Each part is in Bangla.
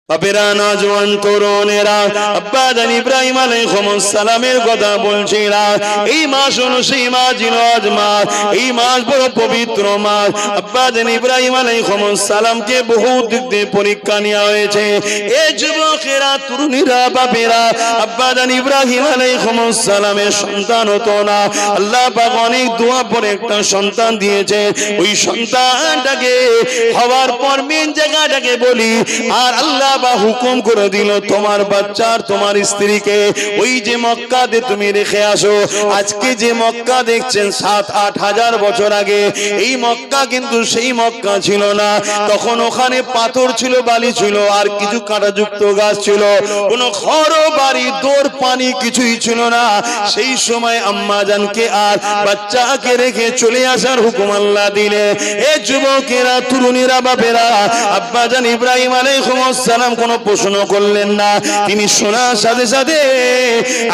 বাপেরা, নওজোয়ান তরুণেরা, আব্বা জান ইব্রাহিম আলাইহিস সালামের কথা বলছিলা। এই মাস হলো সেই মাস, জিলহজ মাস। এই মাস বড় পবিত্র মাস। আব্বা জান ইব্রাহিম আলাইহিস সালামকে বহু দিক দিয়ে পরীক্ষা নেওয়া হয়েছে। এই যুবকেরা, তরুণীরা, বাপেরা, আব্বা জান ইব্রাহিম আলাইহিস সালামের সন্তান হতো না। আল্লাহ পাক অনেক দোয়া পরে একটা সন্তান দিয়েছে। ওই সন্তানটাকে হওয়ার পর মেন জায়গাটাকে বলি, আর আল্লাহ বা হুকুম করে দিল তোমার বাচ্চার, তোমার স্ত্রীকে ওই যে মক্কাতে তুমি রেখে আসো। আজকে যে মক্কা দেখছেন 7-8 হাজার বছর আগে, এই মক্কা কিন্তু সেই মক্কা ছিল না। তখন ওখানে পাথর ছিল, বালি ছিল, আর কিছু কাঁটাযুক্ত গাছ ছিল। কোনো ঘর বাড়ি, দৌড়, পানি কিছুই ছিল না। সেই সময় আম্মা জানকে আর বাচ্চাকে রেখে চলে আসার হুকুম আল্লাহ দিলে। এ যুবকেরা, তরুণীরা, বাপেরা, আব্বা জান ইব্রাহিম আলাইহিস সালাম কোনো প্রশ্ন করলেন না। তিনি শোনার সাথে সাথে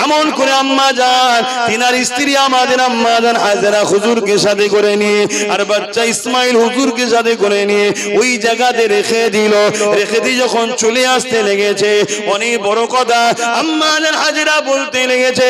এমন করে আম্মা জান, তিনার স্ত্রী আমাদের আম্মা জান হাজেরা হুজুরকে সাথে করে নিয়ে আর বাচ্চা ইসমাইল হুজুরকে সাথে করে নিয়ে ওই জায়গাতে রেখে দিল। রেখে দিয়ে যখন চলে আসতে লেগেছে, অনেক বড় কথা আম্মা জান হাজেরা বলতে লেগেছে,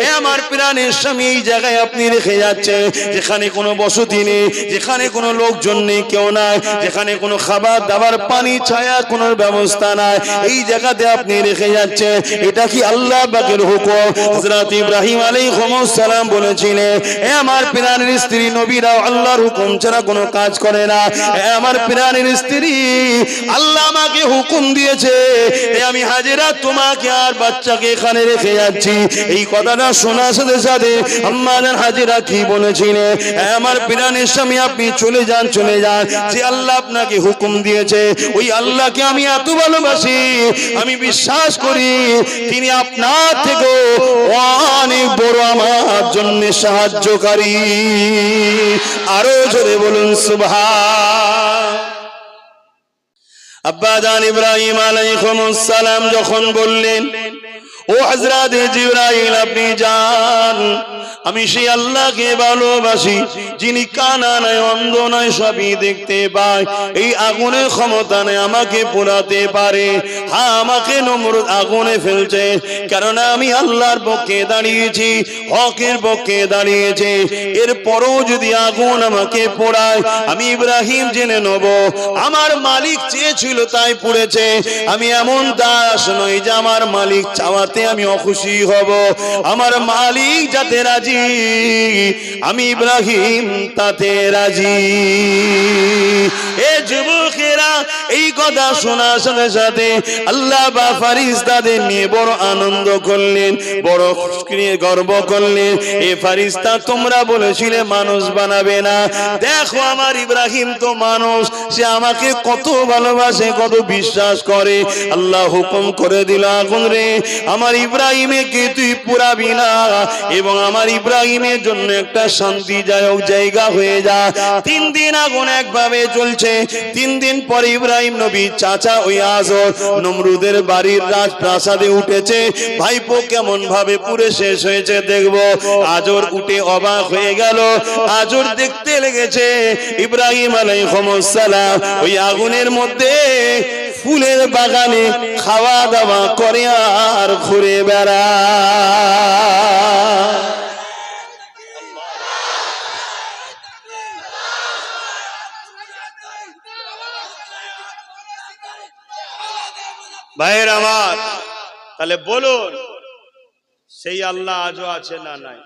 এ আমার প্রাণের স্বামী, এই জায়গায় আপনি রেখে যাচ্ছে যেখানে কোনো বসতি নেই, যেখানে কোনো লোকজন নেই, কেউ নাই, যেখানে কোনো খাবার দাবার, পানি, ছায়া, কোনো ব্যবস্থা নাই, এই জায়গাতে আপনি রেখে যাচ্ছে, এটা কি আল্লাহ পাকের হুকুম? হযরত ইব্রাহিম আলাইহিস সালাম বলেছিলেন, এ আমার প্রাণের স্ত্রী, নবীরাও আল্লাহর হুকুম ছাড়া কোনো কাজ করে না। এ আমার প্রাণের স্ত্রী, আল্লাহ আমাকে হুকুম দিয়েছে, এ আমি হাজেরা তোমাকে আর বাচ্চাকে এখানে রেখে যাচ্ছি। এই কথাটা শোনার সাথে সাথে আম্মা জান হাজেরা কি বলেছিলেন, এ আমার প্রাণের স্বামী, আপনি চলে যান, চলে যান। যে আল্লাহ আপনাকে হুকুম দিয়েছে, ওই আল্লাহকে আমি এত ভালোবাসি, আমি বিশ্বাস করি তিনি আপনার থেকে অনেক বড় আমার জন্য সাহায্যকারী। আরো জোরে বলুন সুবহান। আব্বা জান ইব্রাহিম আলাইহিস সালাম যখন বললেন, ও হযরত জিবরাইল, আপনি যান, আমি সেই আল্লাহকে ভালোবাসি যিনি কানা নাই, অন্ধ নয়, সবই দেখতে পায়। এই আগুনের ক্ষমতা নেই আমাকে পোড়াতে পারে। হ্যাঁ, আমাকে নমরুদ আগুনে ফেলছে, কারণ আমি আল্লাহর পক্ষে দাঁড়িয়েছি, হকের পক্ষে দাঁড়িয়েছি। এরপরও যদি আগুন আমাকে পোড়ায়, আমি ইব্রাহিম জেনে নেব আমার মালিক চেয়েছিল তাই পুড়েছে। আমি এমন দাস নই যে আমার মালিক চাওয়াতে আমি অখুশি হব। আমার মালিক যাতে রাজি, আমি ইব্রাহিম তাতে রাজি। এ যুবকেরা, এই কথা শোনার সাথে সাথে আল্লাহ বা ফারিস্তাদের নিয়ে বড় আনন্দ করলেন, বড় গর্ব করলেন। এ ফারিস্তা, তোমরা বলেছিলে মানুষ বানাবে না, দেখো আমার ইব্রাহিম তো মানুষ, সে আমাকে কত ভালোবাসে, কত বিশ্বাস করে। আল্লাহ হুকুম করে দিল, আগুন রে, আমার ইব্রাহিমকে তুই পুরাবি না, এবং আমার ইব্রাহিমের জন্য একটা শান্তিদায়ক জায়গা হয়ে যা। 3 দিন আগুন একভাবে জ্বলছে। 3 দিন পরে ইব্রাহিম নবী চাচা ওই আজর নমরুদের বাড়ির রাজপ্রাসাদে উঠেছে। ভাইপো কেমন ভাবে পুরে শেষ হয়েছে দেখবো। আজর উঠে অবাক হয়ে গেল। আজর দেখতে লেগেছে ইব্রাহিম আলাইহিস সালাম ওই আগুনের মধ্যে ফুলের বাগানে খাওয়া দাওয়া করে আর ঘুরে বেড়ায়। ভাইয়ের আমার, তাহলে বলুন, সেই আল্লাহ আজও আছে না নাই?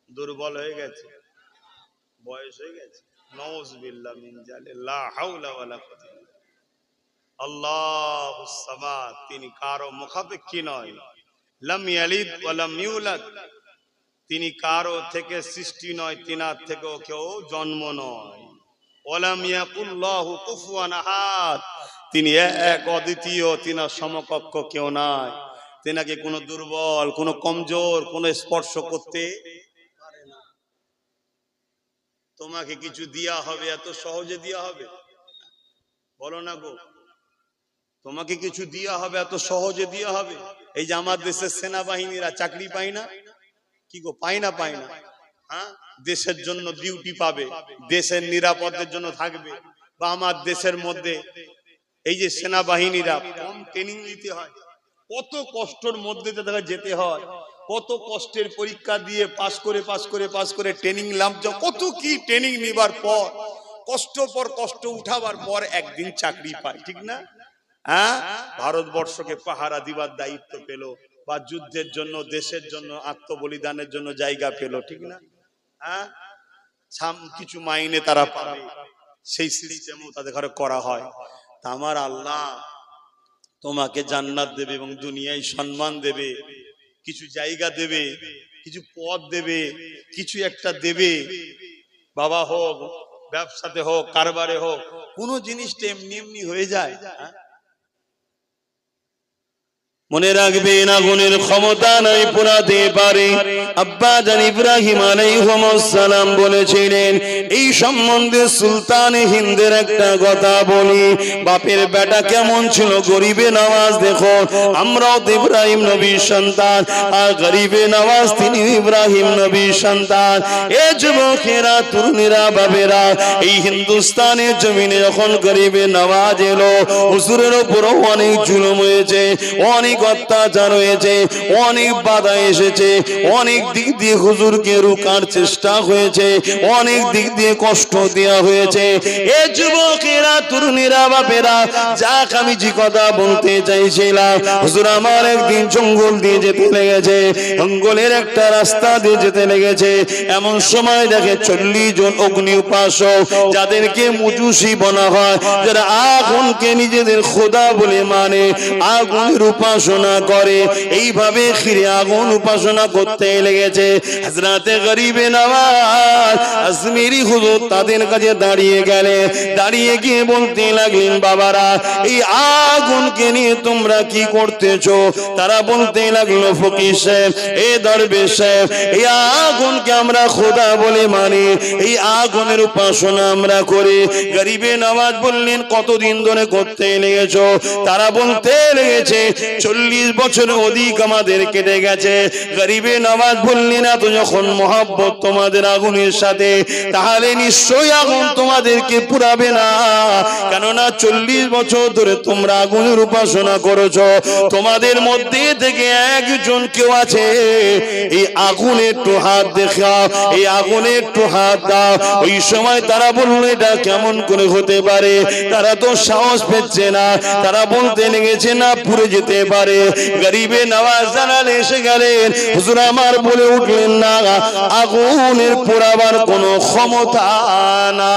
দুর্বল হয়ে গেছে, বয়স হয়ে গেছে। নাউযুবিল্লাহ মিন জালিক, লা হাওলা ওয়ালা কুওয়াতা ইল্লা বিল্লাহ। আল্লাহুস সামাদ, তিনি কারো মুখাপেক্ষী নয়। লাম ইয়ালিদ ওয়া লাম ইউলাদ, তিনি কারো থেকে সৃষ্টি নয়, তিনার থেকেও কেউ জন্ম নয়। ওয়া লাম ইয়াকুল্লাহু কুফুয়ান আহাদ, তিনি এক অদ্বিতীয়, তিনার সমকক্ষ কেউ নাই। তিনাকে কোনো দুর্বল, কোনো কমজোর, কোনো স্পর্শ করতে পারে না। তোমাকে কিছু দিয়া হবে, এত সহজে দিয়া হবে? বলো না গো, তোমাকে কিছু দিয়া হবে, এত সহজে দিয়া হবে? এই যে আমার দেশের সেনাবাহিনীরা চাকরি পায় না, কি গো, পায় না? পায় না? হ্যাঁ, দেশের জন্য ডিউটি পাবে, দেশের নিরাপত্তার জন্য থাকবে, বা আমার দেশের মধ্যে এই যে সেনাবাহিনীরা কম ট্রেনিং নিতে হয়, কত কষ্টের মধ্যে তাদের যেতে হয়, কত কষ্টের পরীক্ষা দিয়ে পাস করে ট্রেনিং লাভ, কত কি ট্রেনিং নেবার পর কষ্ট উঠাবার পর একদিন চাকরি পায়, ঠিক না? হ্যাঁ, ভারতবর্ষকে পাহারা দিবার দায়িত্ব পেল, বা যুদ্ধের জন্য দেশের জন্য আত্মবলিদানের জন্য জায়গা পেল, ঠিক না? হ্যাঁ, কিছু মাইনে তারা পাবে, সেই সিস্টেমও তাদের ঘরে করা হয়। তা আমার আল্লাহ তোমাকে জান্নাত দেবে এবং দুনিয়ায় সম্মান দেবে, কিছু জায়গা দেবে, কিছু পদ দেবে, কিছু একটা দেবে। বাবা হোক, ব্যবসাতে হোক, কারবারে হোক, কোন জিনিসটা এমনি এমনি হয়ে যায়? মনে রাখবেন আগুনের ক্ষমতা নাই পোড়াতে পারে। আব্বা জান ইব্রাহিম আলাইহিস সালাম বলেছিলেন, এই সম্বন্ধে সুলতান হিন্দের একটা কথা বলি, বাপের বেটা কেমন ছিল, গরিবে নওয়াজ। দেখো আমরাও তো ইব্রাহিম নবীর সন্তান, আর গরিবে নওয়াজ তিনি ইব্রাহিম নবীর সন্তান। এ যুবকেরা, তরুণীরা, বাবেরা, এই হিন্দুস্তানের জমিনে যখন গরিবে নওয়াজ এলো, হুজুরের উপরও অনেক জুলুম হয়েছে, অনেক অত্যাচার হয়েছে, অনেক বাধা এসেছে, অনেক দিক দিয়ে হুজুরকে রুকার চেষ্টা হয়েছে, অনেক দিক দিয়ে কষ্ট দেওয়া হয়েছে। এ যুবকেরা, তরুণীরা, বাপেরা, যাক আমি যে কথা বলতে চাইছিলাম, হুজুর আমার একদিন জঙ্গল দিয়ে যেতে লেগেছে, জঙ্গলের একটা রাস্তা দিয়ে যেতে লেগেছে। এমন সময় দেখে 40 জন অগ্নি উপাসক, যাদেরকে মুজুসি বলা হয়, যারা আগুনকে নিজেদের খোদা বলে মানে, আগুনের উপাসনা করে, এইভাবে খিরে আগুন উপাসনা করতে লেগেছে। হযরতে গরিবে নওয়াজ আজমিরি হুজুর তাদের কাছে দাঁড়িয়ে গেলেন, দাঁড়িয়ে গিয়ে বলতে লাগলেন, বাবারা এই আগুনকে নিয়ে তোমরা কি করতেছো? তারা বলতে লাগলো, ফকির সাহেব, এ দরবেশ সাহেব, এই আগুনকে আমরা খোদা বলে মানি, এই আগুনের উপাসনা আমরা করি। গরিবে নওয়াজ বললেন, কতদিন ধরে করতে লেগেছো? তারা বলতে লেগেছে 40 বছর অধিক আমাদের কেটে গেছে। গরিবে নওয়াজ বললেন, এত যখন মহব্বত তোমাদের আগুনের সাথে, তাহলে নিশ্চয়ই আগুন তোমাদেরকে পুরাবে না, কেননা 40 বছর ধরে তোমরা আগুনের উপাসনা করেছো। তোমাদের মধ্যে থেকে একজন কেউ আছে, এই আগুনে একটু হাত দেখাও, এই আগুনে একটু হাত দাও। ওই সময় তারা বলল, এটা কেমন করে হতে পারে? তারা তো সাহস পেচ্ছে না, তারা বলতে লেগেছে, না পুড়ে যেতে পারে। গরিবে নওয়াজ জানালে এসে গেলেন, হুজুর আমার বলে উঠলেন, না আগুনের পোড়াবার কোনো ক্ষমতা না।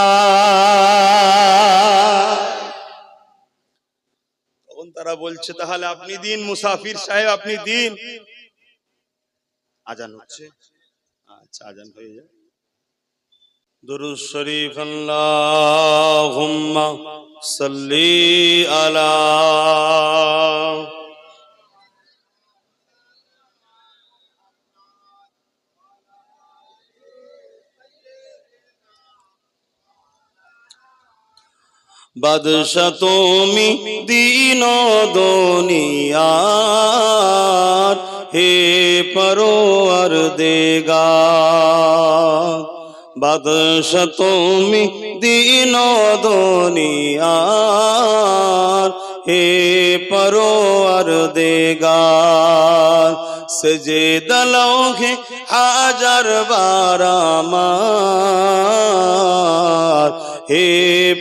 তখন তারা বলছে, তাহলে আপনি দিন মুসাফির সাহেব, আপনি দিন। আজান হচ্ছে, আচ্ছা আজান হয়ে যায়। দুরূদ শরীফ, আল্লাহুম্মা সাল্লি আলা বাদশা তুমি দিন দুনিয়ার, হে পরওয়ার দেগার। বাদশা তুমি দিন দুনিয়ার, হে পরওয়ার দেগার। সেজদা লৌহে হাজার বার আমার, হে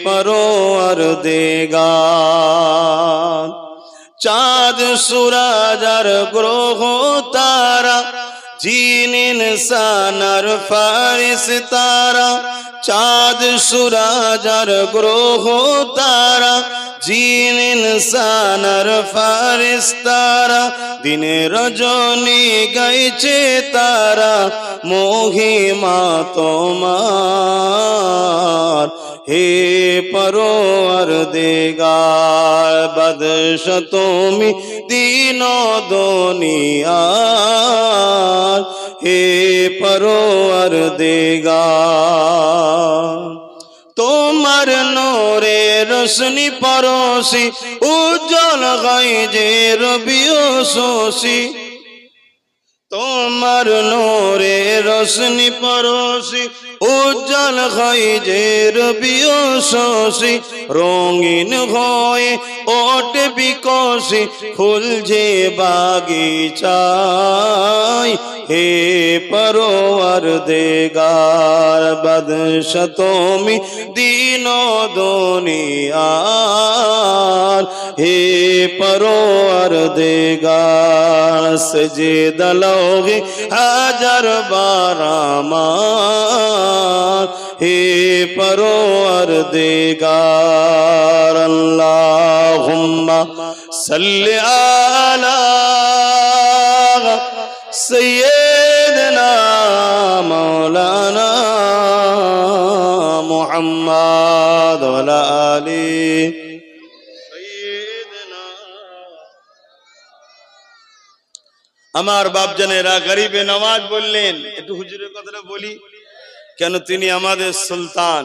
পরওয়ার দেগার। চাঁদ সূরজ আর গ্রহ তারা, জিন ইনসান আর ফারিস্তারা। চাঁদ সূরজ আর গ্রহ তারা, জিন ইনসান আর ফারিস্তারা। দিনে রজনী গাইছে তারা, মহিমা তোমার, হে পরওয়ার দেগার। বাদশা তুমি দিন দুনিয়ার, হে পরওয়ার দেগার। তোমার নূরে রোশনি পরশি, উজ্জ্বল হয় যে রবি ও শশী। তোমার নূরে রোশনি পরশি উজ্জ্বল হয় যে রবিও শশী রঙিন হয়ে ওঠে বিকশি ফুল যে বাগিচায় হে পরওয়ার দেগার বাদশা তুমি দিন দুনিয়ার হে পরওয়ার দেগার সজদা লোগে হাজার বারামার হে পরওয়ার দেগার আল্লাহুম্মা সাল্লি আলা سيدنا مولانا محمد وعلى آله سيدنا আমার বাপজানেরা গরিবে নওয়াজ বললেন একটু হুজুরের কথাটা বলি কেন তিনি আমাদের সুলতান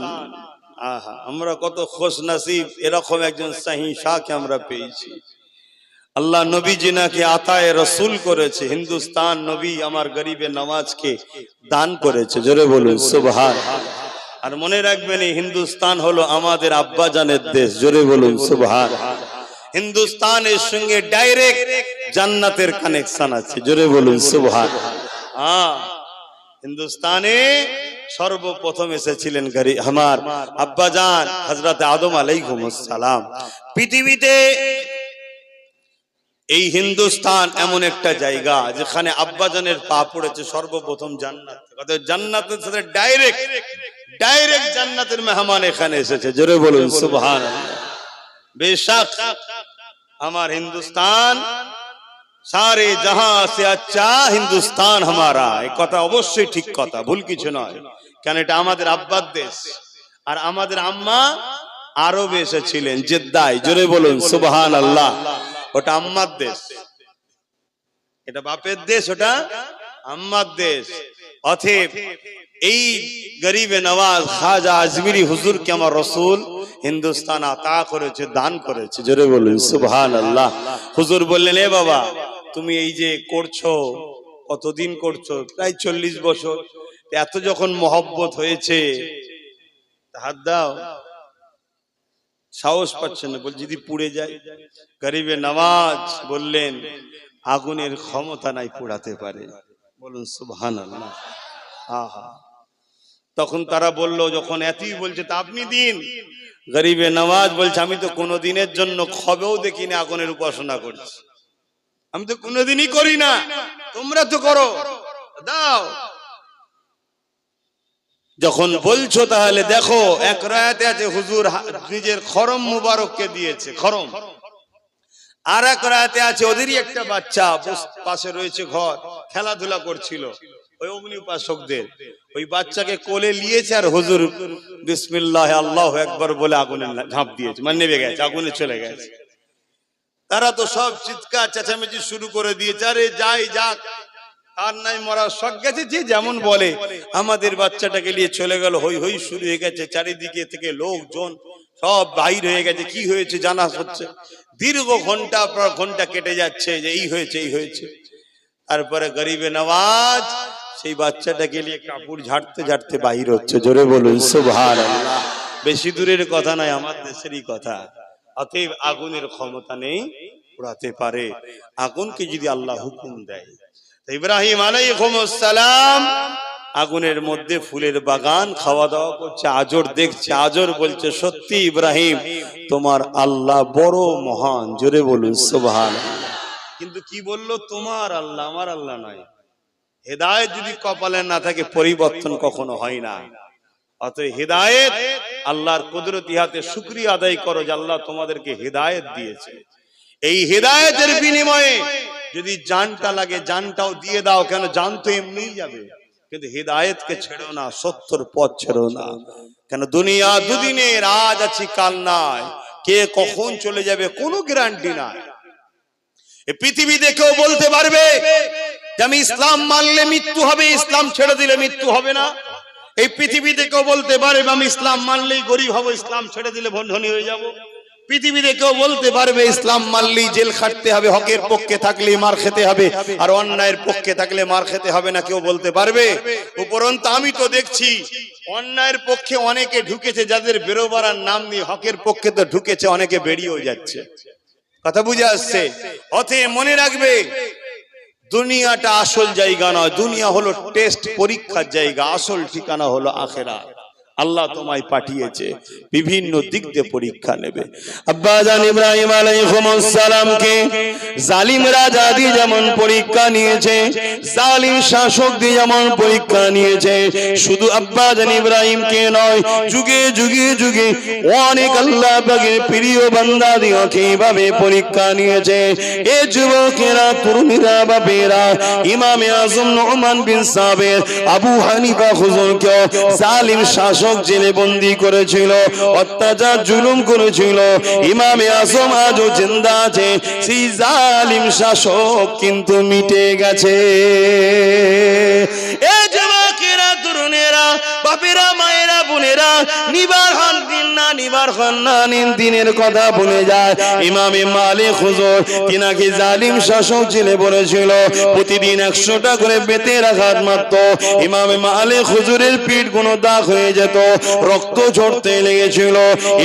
আহা আমরা কত খুশ নসিব এরকম একজন সাহি শাহকে আমরা পেয়েছি আল্লাহ নবী জিনাকে আতায়ে রসুল করেছে হিন্দুস্তান নবী আমার গরিবে নওয়াজকে দান করেছে জোরে বলুন সুবহান আর মনে রাখবেন এই হিন্দুস্তান হলো আমাদের আব্বা জানের দেশ জোরে বলুন সুবহান হিন্দুস্তানের সঙ্গে ডাইরেক্ট জান্নাতের কানেকশন আছে জোরে বলুন সুবহান হ্যাঁ হিন্দুস্তানে সর্বপ্রথম এসেছিলেন আমার আব্বা জান হযরত আদম আলাইহিস সালাম পৃথিবীতে এই হিন্দুস্তান এমন একটা জায়গা যেখানে আব্বাজানের পা পড়েছে সর্বপ্রথম জান্নাত অর্থাৎ জান্নাতের সাথে ডাইরেক্ট জান্নাতের মেহমান এখানে এসেছে জোরে বলুন সুবহানাল্লাহ বেশক আমার হিন্দুস্তান সারে জাহাं से अच्छा হিন্দুস্তান हमारा এই কথা অবশ্যই ঠিক কথা ভুল কিছু নয় কারণ এটা আমাদের আব্বার দেশ আর আমাদের আম্মা আরবে এসেছিলেন জেদ্দায় জোরে বলুন সুবহানাল্লাহ ওটা আম্মার দেশ এটা বাপের দেশ ওটা আম্মার দেশ অতএব এই গরিবে নওয়াজ খাজা আজমিরি হুজুরকে আমার রাসূল হিন্দুস্তান আতা করেছে দান করেছে জোরে বলুন সুবহানাল্লাহ হুজুর বললেন এ বাবা তুমি এই যে করছো কতদিন করছো প্রায় 40 বছর এত যখন মহব্বত হয়েছে হাত দাও সাহস পাচ্ছেন না বল যদি পুড়ে যায় গরিবে নওয়াজ বললেন আগুনের ক্ষমতা নাই পোড়াতে পারে বলুন সুবহানাল্লাহ আহা তখন তারা বলল যখন এতই বলছে তা আপনি দিন গরিবে নওয়াজ বলছে আমি তো কোনোদিনের জন্য খবেও দেখিনি আগুনের উপাসনা করছি আমি তো কোনোদিনই করি না তোমরা তো করো দাও যখন বলছো তাহলে দেখো এক রায়াতে আছে হুজুর নিজের খরম মুবারককে দিয়েছে খরম আর এক রায়াতে আছে ওদেরই একটা বাচ্চা পাশে রয়েছে ঘর খেলাধুলা করছিল ওই অগ্নি উপাসকদের ওই বাচ্চাকে কোলে নিয়েছে আর হুজুর বিসমিল্লাহ আল্লাহু আকবার বলে আগুনে ঝাঁপ দিয়েছে মানে নেমে গেছে আগুনে চলে গেছে তারা তো সব চিৎকার চেঁচামেচি শুরু করে দিয়েছে আরে যাই যাক আর নাই মরা শখ গেছে যে যেমন বলে আমাদের বাচ্চাটাকে নিয়ে চলে গেল হই হই শুরু হয়ে গেছে চারিদিকে থেকে লোকজন সব বাইর হয়ে গেছে কি হয়েছে জানা হচ্ছে দীর্ঘ ঘন্টা পর ঘন্টা কেটে যাচ্ছে যে এই হয়েছে তারপরে গরিবে নওয়াজ সেই বাচ্চাটাকে নিয়ে কাপড় ঝাড়তে ঝাড়তে বাইর হচ্ছে জোরে বলুন সুবহানাল্লাহ বেশি দূরের কথা নয় আমার দেশেরই কথা অতএব আগুনের ক্ষমতা নেই পোড়াতে পারে আগুনকে যদি আল্লাহ হুকুম দেয় ইব্রাহিম আলাইহিস সালাম আগুনের মধ্যে ফুলের বাগান খাওয়া দাওয়া করছে আজর দেখছে আজর বলছে সত্যি ইব্রাহিম তোমার আল্লাহ বড় মহান জোরে বলুন সুবহানাল্লাহ কিন্তু কি বলল তোমার আল্লাহ আমার আল্লাহ নয় হেদায়েত যদি কপালে না থাকে পরিবর্তন কখনো হয় না অতএব হেদায়েত আল্লাহর কুদরতি হাতে শুকরিয়া আদায় করো যে আল্লাহ তোমাদেরকে হেদায়েত দিয়েছে এই হেদায়েতের বিনিময়ে যদি জানটা লাগে জানটাও দিয়ে দাও কেন জান তো এমনিই যাবে কিন্তু হেদায়েতকে ছেড়ো না সত্যর পথ ছেড়ো না কেন দুনিয়া দুদিনের আজ আছি কাল নাই কে কখন চলে যাবে কোনো গ্যারান্টি নাই এই পৃথিবীতে কেউ বলতে পারবে যে আমি ইসলাম মানলে মৃত্যু হবে ইসলাম ছেড়ে দিলে মৃত্যু হবে না এই পৃথিবীতে কেউ বলতে পারে আমি ইসলাম মানলেই গরিব হব ইসলাম ছেড়ে দিলে ধনী হয়ে যাব পৃথিবীতে কেউ বলতে পারবে ইসলাম মানলেই জেল খাটতে হবে, হকের পক্ষে থাকলে মার খেতে হবে, আর অন্যায়ের পক্ষে থাকলে মার খেতে হবে না? কেউ বলতে পারবে? উপরন্তু আমি তো দেখছি অন্যায়ের পক্ষে অনেকে ঢুকেছে, যাদের বেরোবার নাম নেই, হকের পক্ষে তো ঢুকেছে, অনেকে বেরিয়েও যাচ্ছে। কথা বুঝে আসছে? অতএব মনে রাখবে, দুনিয়াটা আসল জায়গা নয়, দুনিয়া হলো টেস্ট, পরীক্ষার জায়গা, আসল ঠিকানা হলো আখিরাত। আল্লাহ তোমায় পাঠিয়েছে বিভিন্ন দিক দিয়ে পরীক্ষা নেবে। আব্বাজান ইব্রাহিম আলাইহিস সালামকে জালিম রাজা দিয়ে যেমন পরীক্ষা নিয়েছে, জালিম শাসক দিয়ে যেমন পরীক্ষা নিয়েছে, শুধু আব্বাজান ইব্রাহিমকে নয়, যুগে যুগে যুগে অনেক আল্লাহ পাকের প্রিয় বান্দা দিয়ে এইভাবে পরীক্ষা নিয়েছে। এ যুবকেরা, তরুণীরা, বাপেরা, ইমামে আজম নুমান বিন সাবির, আবু হানিফা হুজুরকে জালিম শাসক জেলে বন্দী করেছিল, অত্যাচার জুলুম করেছিল। ইমামে আজম আজও জিন্দা আছে, সেই জালিম শাসক কিন্তু মিটে গেছে। এ যুবকেরা, তরুণেরা, বাপেরা, মায়েরা, বোনেরা, নিবার হন দিন না, নিবার হন না দিনের কথা ভুলে যায়। ইমামে মালিক হুজুর তিনাকে জালিম শাসক জেলে বলেছিল, প্রতিদিন 100টা করে বেতের আঘাত মারত। ইমামে মালিক হুজুরের পিঠ কোনো দাগ হয়ে যেত, রক্ত ঝরতে লেগেছিল।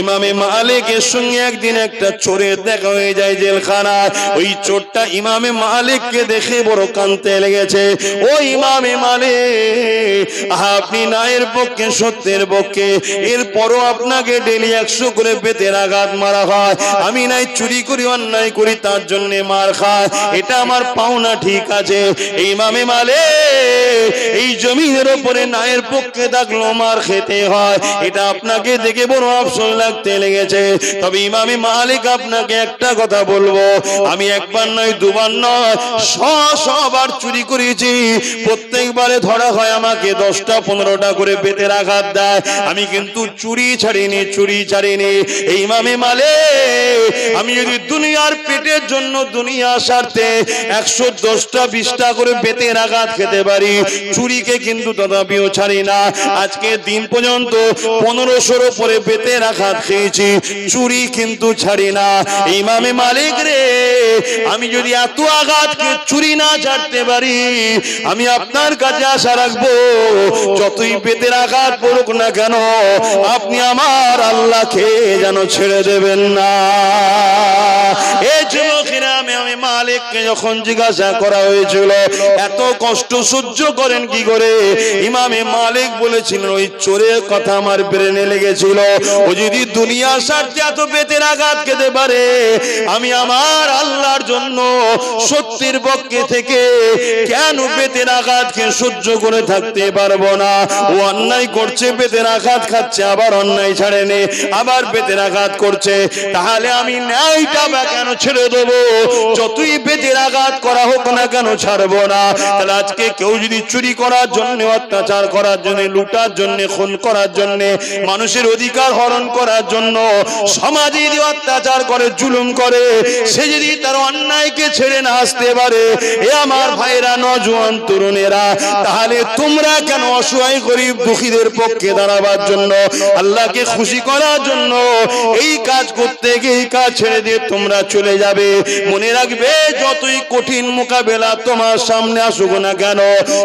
ইমামে মালিকের সঙ্গে একদিন একটা চোরের দেখা হয়ে যায় জেলখানায়। ওই চোরটা ইমামে মালিককে দেখে বড় কাঁদতে লেগেছে। ও ইমামে মালিক, আপনি ন্যায়ের পক্ষে, সত্যের পক্ষে, এরপরও আপনাকে ডেলি 100 করে বেতের আঘাত মারা হয়। আমি নাই চুরি করি, অন্যায় করি, তার জন্য মার খায়, এটা আমার পাওনা, ঠিক আছে। ইমামে মালিক, এই জমিনের উপরে ন্যায়ের পক্ষে থাকলো মার খেতে হয়, এটা আপনাকে দেখে বড় আফসোস লাগতে লেগেছে। তবে ইমামে মালিক, আপনাকে একটা কথা বলবো, আমি একবার নয়, দুবার নয়, 100বার চুরি করেছি। প্রত্যেকবারে ধরা হয়, আমাকে 10টা 15টা করে বেতের আঘাত দেয়, আমি কিন্তু চুরি ছাড়িনি, চুরি ছাড়িনি। এই ইমামে মালিক, আমি যদি দুনিয়ার পেটের জন্য, দুনিয়া স্বার্থে 110টা 20টা করে বেতের আঘাত খেতে পারি, চুরিকে কিন্তু তথাপিও ছাড়ি না। আজকে দিন পর্যন্ত 1500-র উপরে বেতের আঘাত খেয়েছি, চুরি কিন্তু ছাড়ি না। ইমামে মালিক রে, আমি যদি এত আঘাতকে চুরি না ছাড়তে পারি, আমি আপনার কাছে আশা রাখবো, যতই বেতের আঘাত পড়ুক না কেন, আপনি আমার আল্লাহকে যেন ছেড়ে দেবেন না। এই যুবকেরা, আমি মালিককে যখন জিজ্ঞাসা করা হয়েছিল এত কষ্ট সহ্য করেন কি করে, ইমামে মালিক বলেছিলেন, ওই চোরের কথা আমার ব্রেনে লেগেছিল, ও যদি দুনিয়ার স্বার্থে এত বেতের আঘাত খেতে পারে, আমি আমার আল্লাহর জন্য সত্যের পক্ষে থেকে কেন বেতের আঘাতকে সহ্য করে থাকতে পারবো না? ও অন্যায় করছে, বেতের আঘাত খাচ্ছে, আবার অন্যায় ছাড়েনি, আবার বেতের আঘাত করছে, তাহলে আমি ন্যায়টা বা কেন ছেড়ে দেবো? যতই বেতের আঘাত করা হোক না কেন ছাড়বো না। তাহলে আজকে কেউ যদি চুরি করার জন্য, অত্যাচার করার জন্য, লুটার জন্য, খুন করার জন্য, মানুষের অধিকার হরণ করার জন্য সমাজে যদি অত্যাচার করে, জুলুম করে, সে যদি তার অন্যায়কে ছেড়ে না আসতে পারে, এ আমার ভাইরা, নওজোয়ান তরুণেরা, তাহলে তোমরা কেন অসহায় গরিব দুঃখীদের পক্ষে দাঁড়াবার জন্য, আল্লাহকে খুশি করার জন্য এই কাজ করতে গিয়ে এই কাজ ছেড়ে দিয়ে তোমরা চলে যাবে? মনে রাখবে, যতই কঠিন মোকাবেলা তোমার সামনে আসুক না কেন,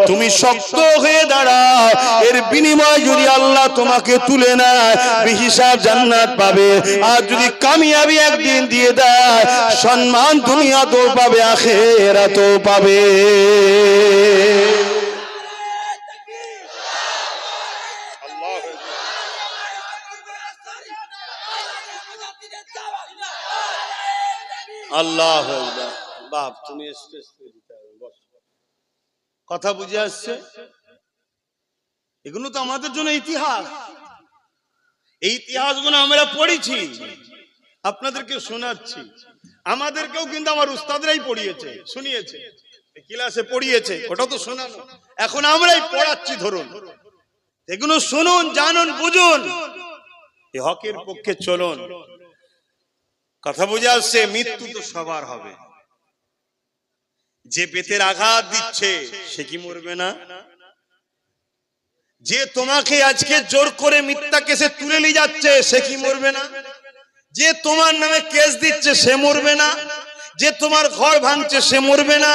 তুমি শক্ত হয়ে দাঁড়াও, এর বিনিময় যদি আল্লাহ তোমাকে তুলে নেয়, বেহিসাব জান্নাত পাবে। আর যদি কামিয়াবি একদিন দিয়ে দেয়, সম্মান দুনিয়াতেও পাবে, আখিরাতেও পাবে। আল্লাহ বাপ, তুমি কথা বুঝে আসছে? এগুলো তো আমাদের জন্য ইতিহাস। এই ইতিহাসগুলো আমরা পড়েছি, আপনাদেরকে শোনাচ্ছি। আমাদেরকেও কিন্তু আমার উস্তাদরাই পড়িয়েছে, শুনিয়েছে, ক্লাসে পড়িয়েছে, ওটা তো শোনানো, এখন আমরাই পড়াচ্ছি। ধরুন, এগুলো শুনুন, জানুন, বুঝুন, এই হকের পক্ষে চলুন। কথা বুঝে আসছে? মৃত্যু তো সবার হবে। যে বেতের আঘাত দিচ্ছে সে কি মরবে না? যে তোমাকে আজকে জোর করে মিথ্যা কেসে তুলে নিয়ে যাচ্ছে সে কি মরবে না? যে তোমার নামে কেস দিচ্ছে সে মরবে না, যে তোমার ঘর ভাঙছে সে মরবে না,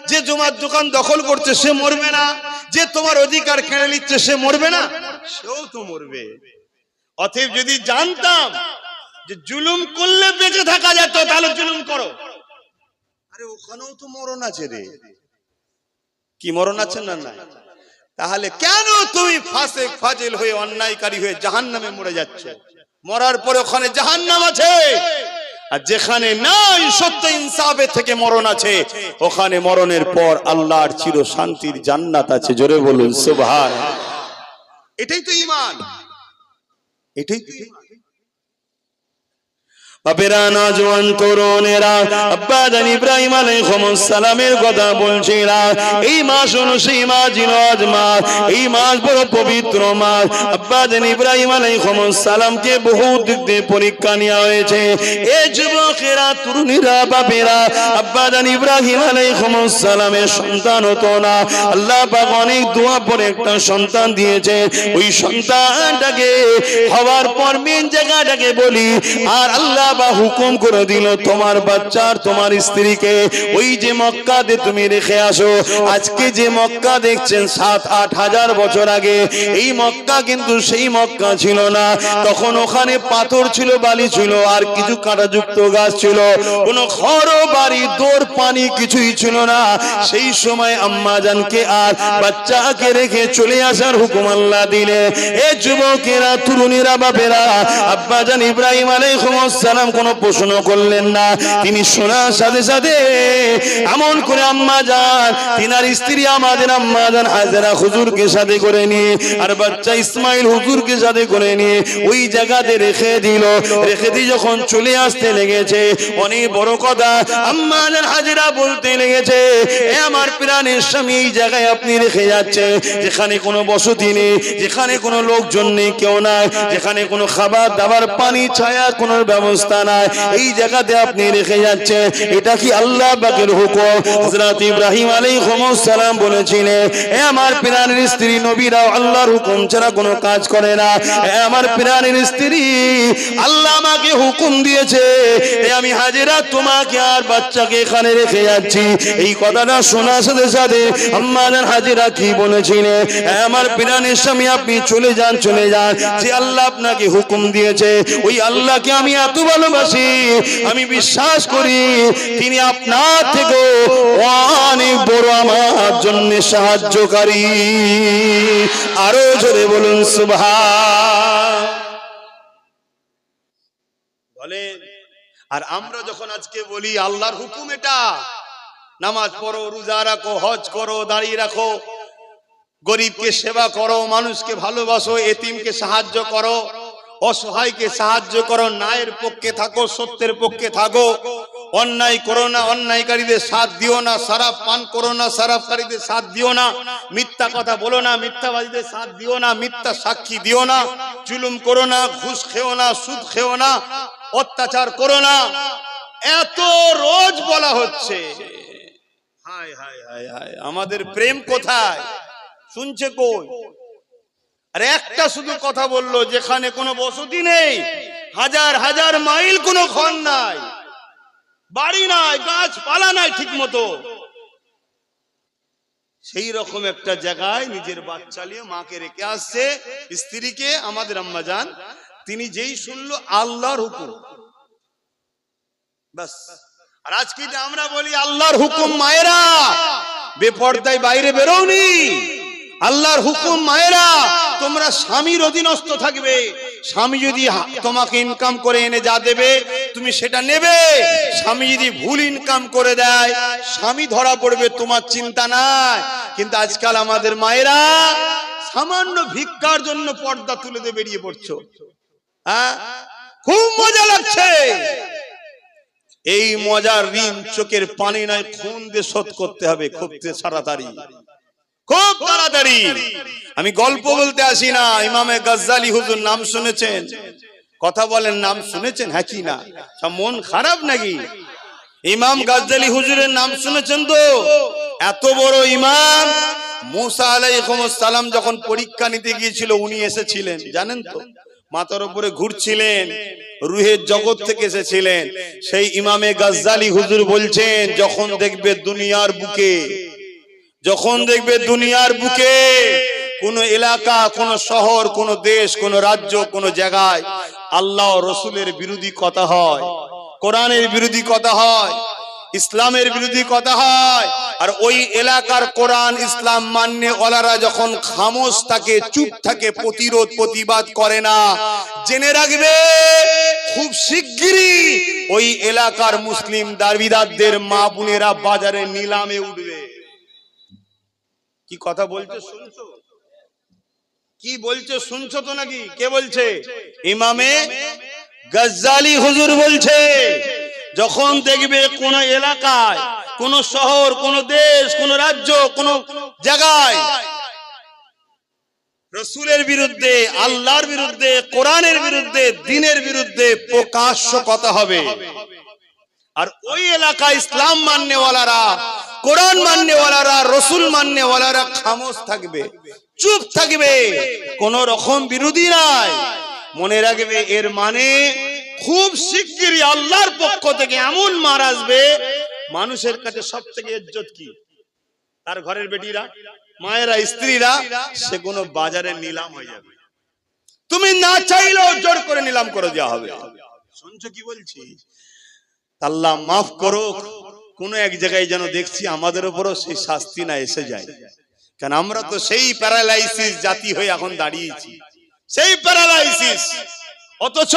যে তোমার দোকান দখল করছে সে মরবে না, যে তোমার অধিকার কেড়ে নিচ্ছে সে মরবে না, সেও তো মরবে। অতএব যদি জানতাম যে জুলুম করলে বেঁচে থাকা যেত তাহলে জুলুম করো। আরে ওখানেও তো মরণ আছে রে, কি মরণ আছে না? না, তাহলে কেন তুমি ফাসিক ফাজিল হয়ে অন্যায়কারী হয়ে জাহান্নামে মরে যাচ্ছ? মরার পরে ওখানে জাহান্নাম আছে, আর যেখানে নাই সত্য ইনসাফে থেকে মরণ আছে, ওখানে মরণের পর আল্লাহর চির শান্তির জান্নাত আছে। জোরে বলুন সুবহানাল্লাহ। এটাই তো ঈমান, এটাই তো ঈমান। বাপেরা, নওজোয়ান তরুণেরা, আব্বা জান ইব্রাহিম আলাইহিস সালামের কথা বলছিলা। এই মাস সেই মাস ছিল আজ মাস, এই মাস বড় পবিত্র মাস। আব্বা জান ইব্রাহিম আলাইহিস সালামকে বহু দিক দিয়ে পরীক্ষা নেওয়া হয়েছে। এই যুবকেরা, তরুণীরা, বাপেরা, আব্বা জান ইব্রাহিম আলাইহিস সালামের সন্তান হতো না। আল্লাহ পাক অনেক দোয়া পরে একটা সন্তান দিয়েছে। ওই সন্তানটাকে হওয়ার পর মেন জায়গাটাকে বলি, আর আল্লাহ হুকুম করে দিল তোমার বাচ্চার তোমার স্ত্রীকে ওই যে মক্কাতে তুমি রেখে আসো। আজকে যে মক্কা দেখছেন ৭-৮ হাজার বছর আগে, এই মক্কা কিন্তু সেই মক্কা ছিল না। তখন ওখানে পাথর ছিল, বালি ছিল, আর কিছু কাঁটাযুক্ত গাছ ছিল। কোনো ঘর বাড়ি দোর পানি কিছুই ছিল না। সেই সময় আম্মা জানকে আর বাচ্চাকে রেখে চলে আসার হুকুম আল্লাহ দিলে। এ যুবকেরা, তরুণীরা, বাপেরা, আব্বা জান ইব্রাহিম আলাইহিস সালাম কোনো প্রশ্ন করলেন না। তিনি শোনার সাথে সাথে এমন করে আম্মা জান, তিনার স্ত্রী আমাদের আম্মা জান হাজেরা হুজুরকে সাথে করে নিয়ে আর বাচ্চা ইসমাইল হুজুরকে সাথে করে নিয়ে ওই জায়গাতে রেখে দিল। রেখে দিয়ে যখন চলে আসতে লেগেছে, অনেক বড় কথা আম্মা জান হাজেরা বলতে লেগেছে, এ আমার প্রাণের স্বামী, এই জায়গায় আপনি রেখে যাচ্ছে যেখানে কোনো বসতি নেই, যেখানে কোনো লোকজন নেই, কেউ নাই, যেখানে কোনো খাবার দাবার পানি ছায়া কোনো ব্যবস্থা নাই, এই জায়গাতে আপনি রেখে যাচ্ছেন, এটা কি আল্লাহ পাকের হুকুম? হযরত ইব্রাহিম আলাইহিস সালাম বলেছিলেন, এ আমার প্রাণের স্ত্রী, নবীরাও আল্লাহর হুকুম ছাড়া কোনো কাজ করে না। এ আমার প্রাণের স্ত্রী, আল্লাহ আমাকে হুকুম দিয়েছে, এ আমি হাজেরা তোমাকে আর বাচ্চাকে এখানে রেখে যাচ্ছি। এই কথাটা শোনার সাথে সাথে আম্মা জান হাজেরা কি বলেছিলেন, এ আমার প্রাণের স্বামী, আপনি চলে যান, চলে যান। যে আল্লাহ আপনাকে হুকুম দিয়েছে, ওই আল্লাহকে আমি এত ভালোবাসি, আমি বিশ্বাস করি তিনি আপনার থেকে অনেক বড় আমার জন্য সাহায্যকারী। আরো জোরে বলুন সুবহান। বলে, আর আমরা যখন আজকে বলি আল্লাহর হুকুম এটা, নামাজ পড়ো, রোজা রাখো, হজ করো, দাঁড়িয়ে রাখো, গরিবকে সেবা করো, মানুষকে ভালোবাসো, এতিমকে সাহায্য করো, অসহায়কে সাহায্য করো, ন্যায়ের পক্ষে থাকো, সত্যের পক্ষে থাকো, অন্যায় করো না, অন্যায়কারীদের সাথ দিও না, শরাব পান করো না, শরাবকারীদের সাথ দিও না, মিথ্যা কথা বলো না, মিথ্যাবাদীদের সাথ দিও না, মিথ্যা সাক্ষী দিও না, জুলুম করো না, ঘুষ খেও না, সুদ খেও না, অত্যাচার করো না। এত রোজ বলা হচ্ছে, হায় হায় হায় হায়, আমাদের প্রেম কোথায়? শুনছে কই? আর একটা শুধু কথা বললো, যেখানে কোনো বসতি নেই, হাজার হাজার মাইল কোনো ঘর নাই, বাড়ি নাই, গাছপালা নাই ঠিক মতো, সেই রকম একটা জায়গায় নিজের বাচ্চা নিয়ে মাকে রেখে আসছে, স্ত্রীকে, আমাদের আম্মা জান, তিনি যেই শুনলো আল্লাহর হুকুম, বাস। আর আজকে যে আমরা বলি আল্লাহর হুকুম, মায়েরা বেপরদায় বাইরে বেরোনি, আল্লাহর হুকুম, মায়েরা তোমরা স্বামীর অধীনস্থ থাকবে, স্বামী যদি তোমাকে ইনকাম করে এনে যা দেবে তুমি সেটা নেবে, স্বামী যদি ভুল ইনকাম করে দেয় স্বামী ধরা পড়বে, তোমার চিন্তা নাই। কিন্তু আজকাল আমাদের মায়েরা সামান্য ভিক্ষার জন্য পর্দা তুলে দিয়ে বেরিয়ে পড়ছো, হ্যাঁ, খুব মজা লাগছে। এই মজার ঋণ চোখের পানি নয়, খুন দিয়ে শোধ করতে হবে, খুব তাড়াতাড়ি, খুব তাড়াতাড়ি। আমি গল্প বলতে আসি না, ইমামে গাজ্জালি হুজুর নাম শুনেছেন? কথা বলেন, নাম শুনেছেন? হ্যাঁ কি না? সব মন খারাপ নাকি? ইমাম গাজ্জালি হুজুরের নাম শুনেছেন তো? এত বড় ইমাম, মুসা আলাইহিস সালাম যখন পরীক্ষা নিতে গিয়েছিল উনি এসেছিলেন, জানেন তো? মাথার উপরে ঘুরছিলেন, রুহের জগৎ থেকে এসেছিলেন। সেই ইমামে গাজ্জালি হুজুর বলছেন, যখন দেখবে দুনিয়ার বুকে কোন এলাকা, কোন শহর, কোন দেশ, কোন রাজ্য, কোন জায়গায় আল্লাহ ও রসুলের বিরোধী কথা হয়, কোরআনের বিরোধী কথা হয়, ইসলামের বিরোধী কথা হয়, আর ওই এলাকার কোরআন ইসলাম মান্য ওয়ালারা যখন খামোশ থাকে, চুপ থাকে, প্রতিরোধ প্রতিবাদ করে না, জেনে রাখবে খুব শিগগিরই ওই এলাকার মুসলিম দাবিদারদের মা বোনেরা বাজারে নিলামে উঠবে। কি কথা বলছে শুনছো? কি বলছে শুনছো তো নাকি? কে বলছে? ইমামে গাজ্জালি হুজুর বলছে, যখন দেখবে কোন এলাকায়, কোন শহর, কোন দেশ, কোন রাজ্য, কোন জায়গায় রাসূলের বিরুদ্ধে, আল্লাহর বিরুদ্ধে, কোরআনের বিরুদ্ধে, দ্বীনের বিরুদ্ধে প্রকাশ্য কথা হবে, আর ওই এলাকায় ইসলাম মাননেওয়ালারা, কোরআন মাননেওয়ালারা, রাসূল মাননেওয়ালারা খামোশ থাকবে, চুপ থাকবে, কোন রকম বিরোধী নাই, মনে রাখবে এর মানে খুব শিগগিরই আল্লাহর পক্ষ থেকে এমন মার আসবে। মানুষের কাছে সব থেকে ইজ্জত কি? তার ঘরের বেটিরা, মায়েরা, স্ত্রীরা, সেগুলো বাজারে নিলাম হয়ে যাবে। তুমি না চাইলেও জোর করে নিলাম করে দেওয়া হবে। শুনছো কি বলছি? আল্লাহ মাফ করো, কোন এক জায়গায় যেন দেখছি আমাদের উপরও সেই শাস্তি না এসে যায়। কারণ আমরা তো সেই প্যারালাইসিস জাতি হয়ে এখন দাঁড়িয়েছি, সেই প্যারালাইসিস। অথচ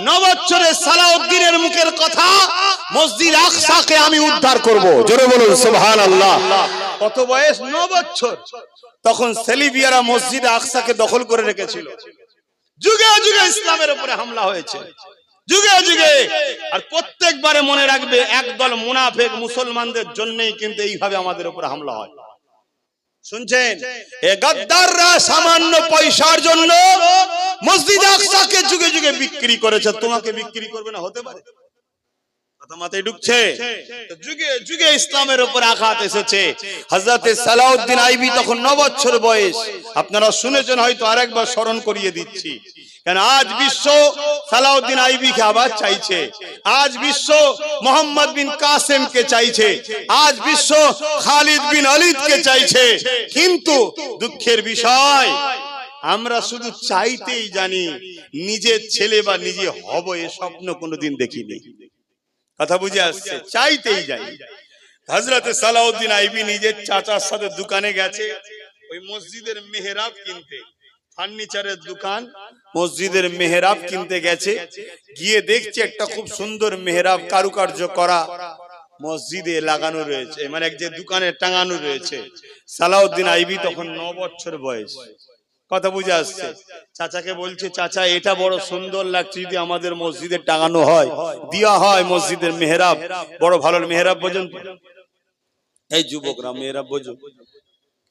9 বছরের সালাউদ্দিনের মুখের কথা, মসজিদ আকসাকে আমি উদ্ধার করব। জোরে বলুন সুবহানাল্লাহ। কত বয়স? 9 বছর। তখন সেলিবিয়ারা মসজিদ আকসাকে দখল করে রেখেছিল। যুগে যুগে ইসলামের উপরে হামলা হয়েছে, যুগে যুগে। আর প্রত্যেকবারে মনে রাখবে, একদল মুনাফিক মুসলমানদের জন্যই কিন্তু এইভাবে আমাদের উপরে হামলা হয়। শুনছেন? এ গাদ্দাররা সামান্য পয়সার জন্য মসজিদ আকসাকে যুগে যুগে বিক্রি করেছে। তোমাকে বিক্রি করবে না? হতে পারে? কথা মাথায় ঢুকছে? যুগে যুগে ইসলামের উপর আঘাত এসেছে। হযরত সালাউদ্দিন আইবি তখন 9 বছর বয়স। আপনারা শুনেছেন হয়তো, আরেকবার স্মরণ করিয়ে দিচ্ছি। কারণ আজ বিশ্ব সালাউদ্দিন আইবিকে আবার চাইছে, আজ বিশ্ব মোহাম্মদ বিন কাসেমকে চাইছে, আজ বিশ্ব খালিদ বিন ওলীদকে চাইছে। কিন্তু দুঃখের বিষয়, আমরা শুধু চাইতেই জানি, নিজের ছেলে বা নিজে হব এ স্বপ্ন কোনোদিন দেখিনি। কথা বুঝে আসছে? চাইতেই যাই। হযরত সালাউদ্দিন আইবি নিজের চাচার সাথে দোকানে গেছে, ওই মসজিদের মেহরাব কিনতে, ফার্নিচারের দোকান, মসজিদের মেহরাব কিনতে গেছে। গিয়ে দেখছে একটা খুব সুন্দর মেহরাব কারুকার্য করা মসজিদে লাগানো রয়েছে, মানে এক যে দোকানে টাঙানো রয়েছে। সালাউদ্দিন আইবি তখন 9 বছর বয়স। কথা বুঝে আসছে? চাচাকে বলছে, চাচা এটা বড় সুন্দর লাগছে, যদি আমাদের মসজিদে টাঙানো হয়, দেওয়া হয় মসজিদের মেহরাব, বড় ভালো মেহরাব। বোঝেন? এই যুবকরা মেহরাব বোঝো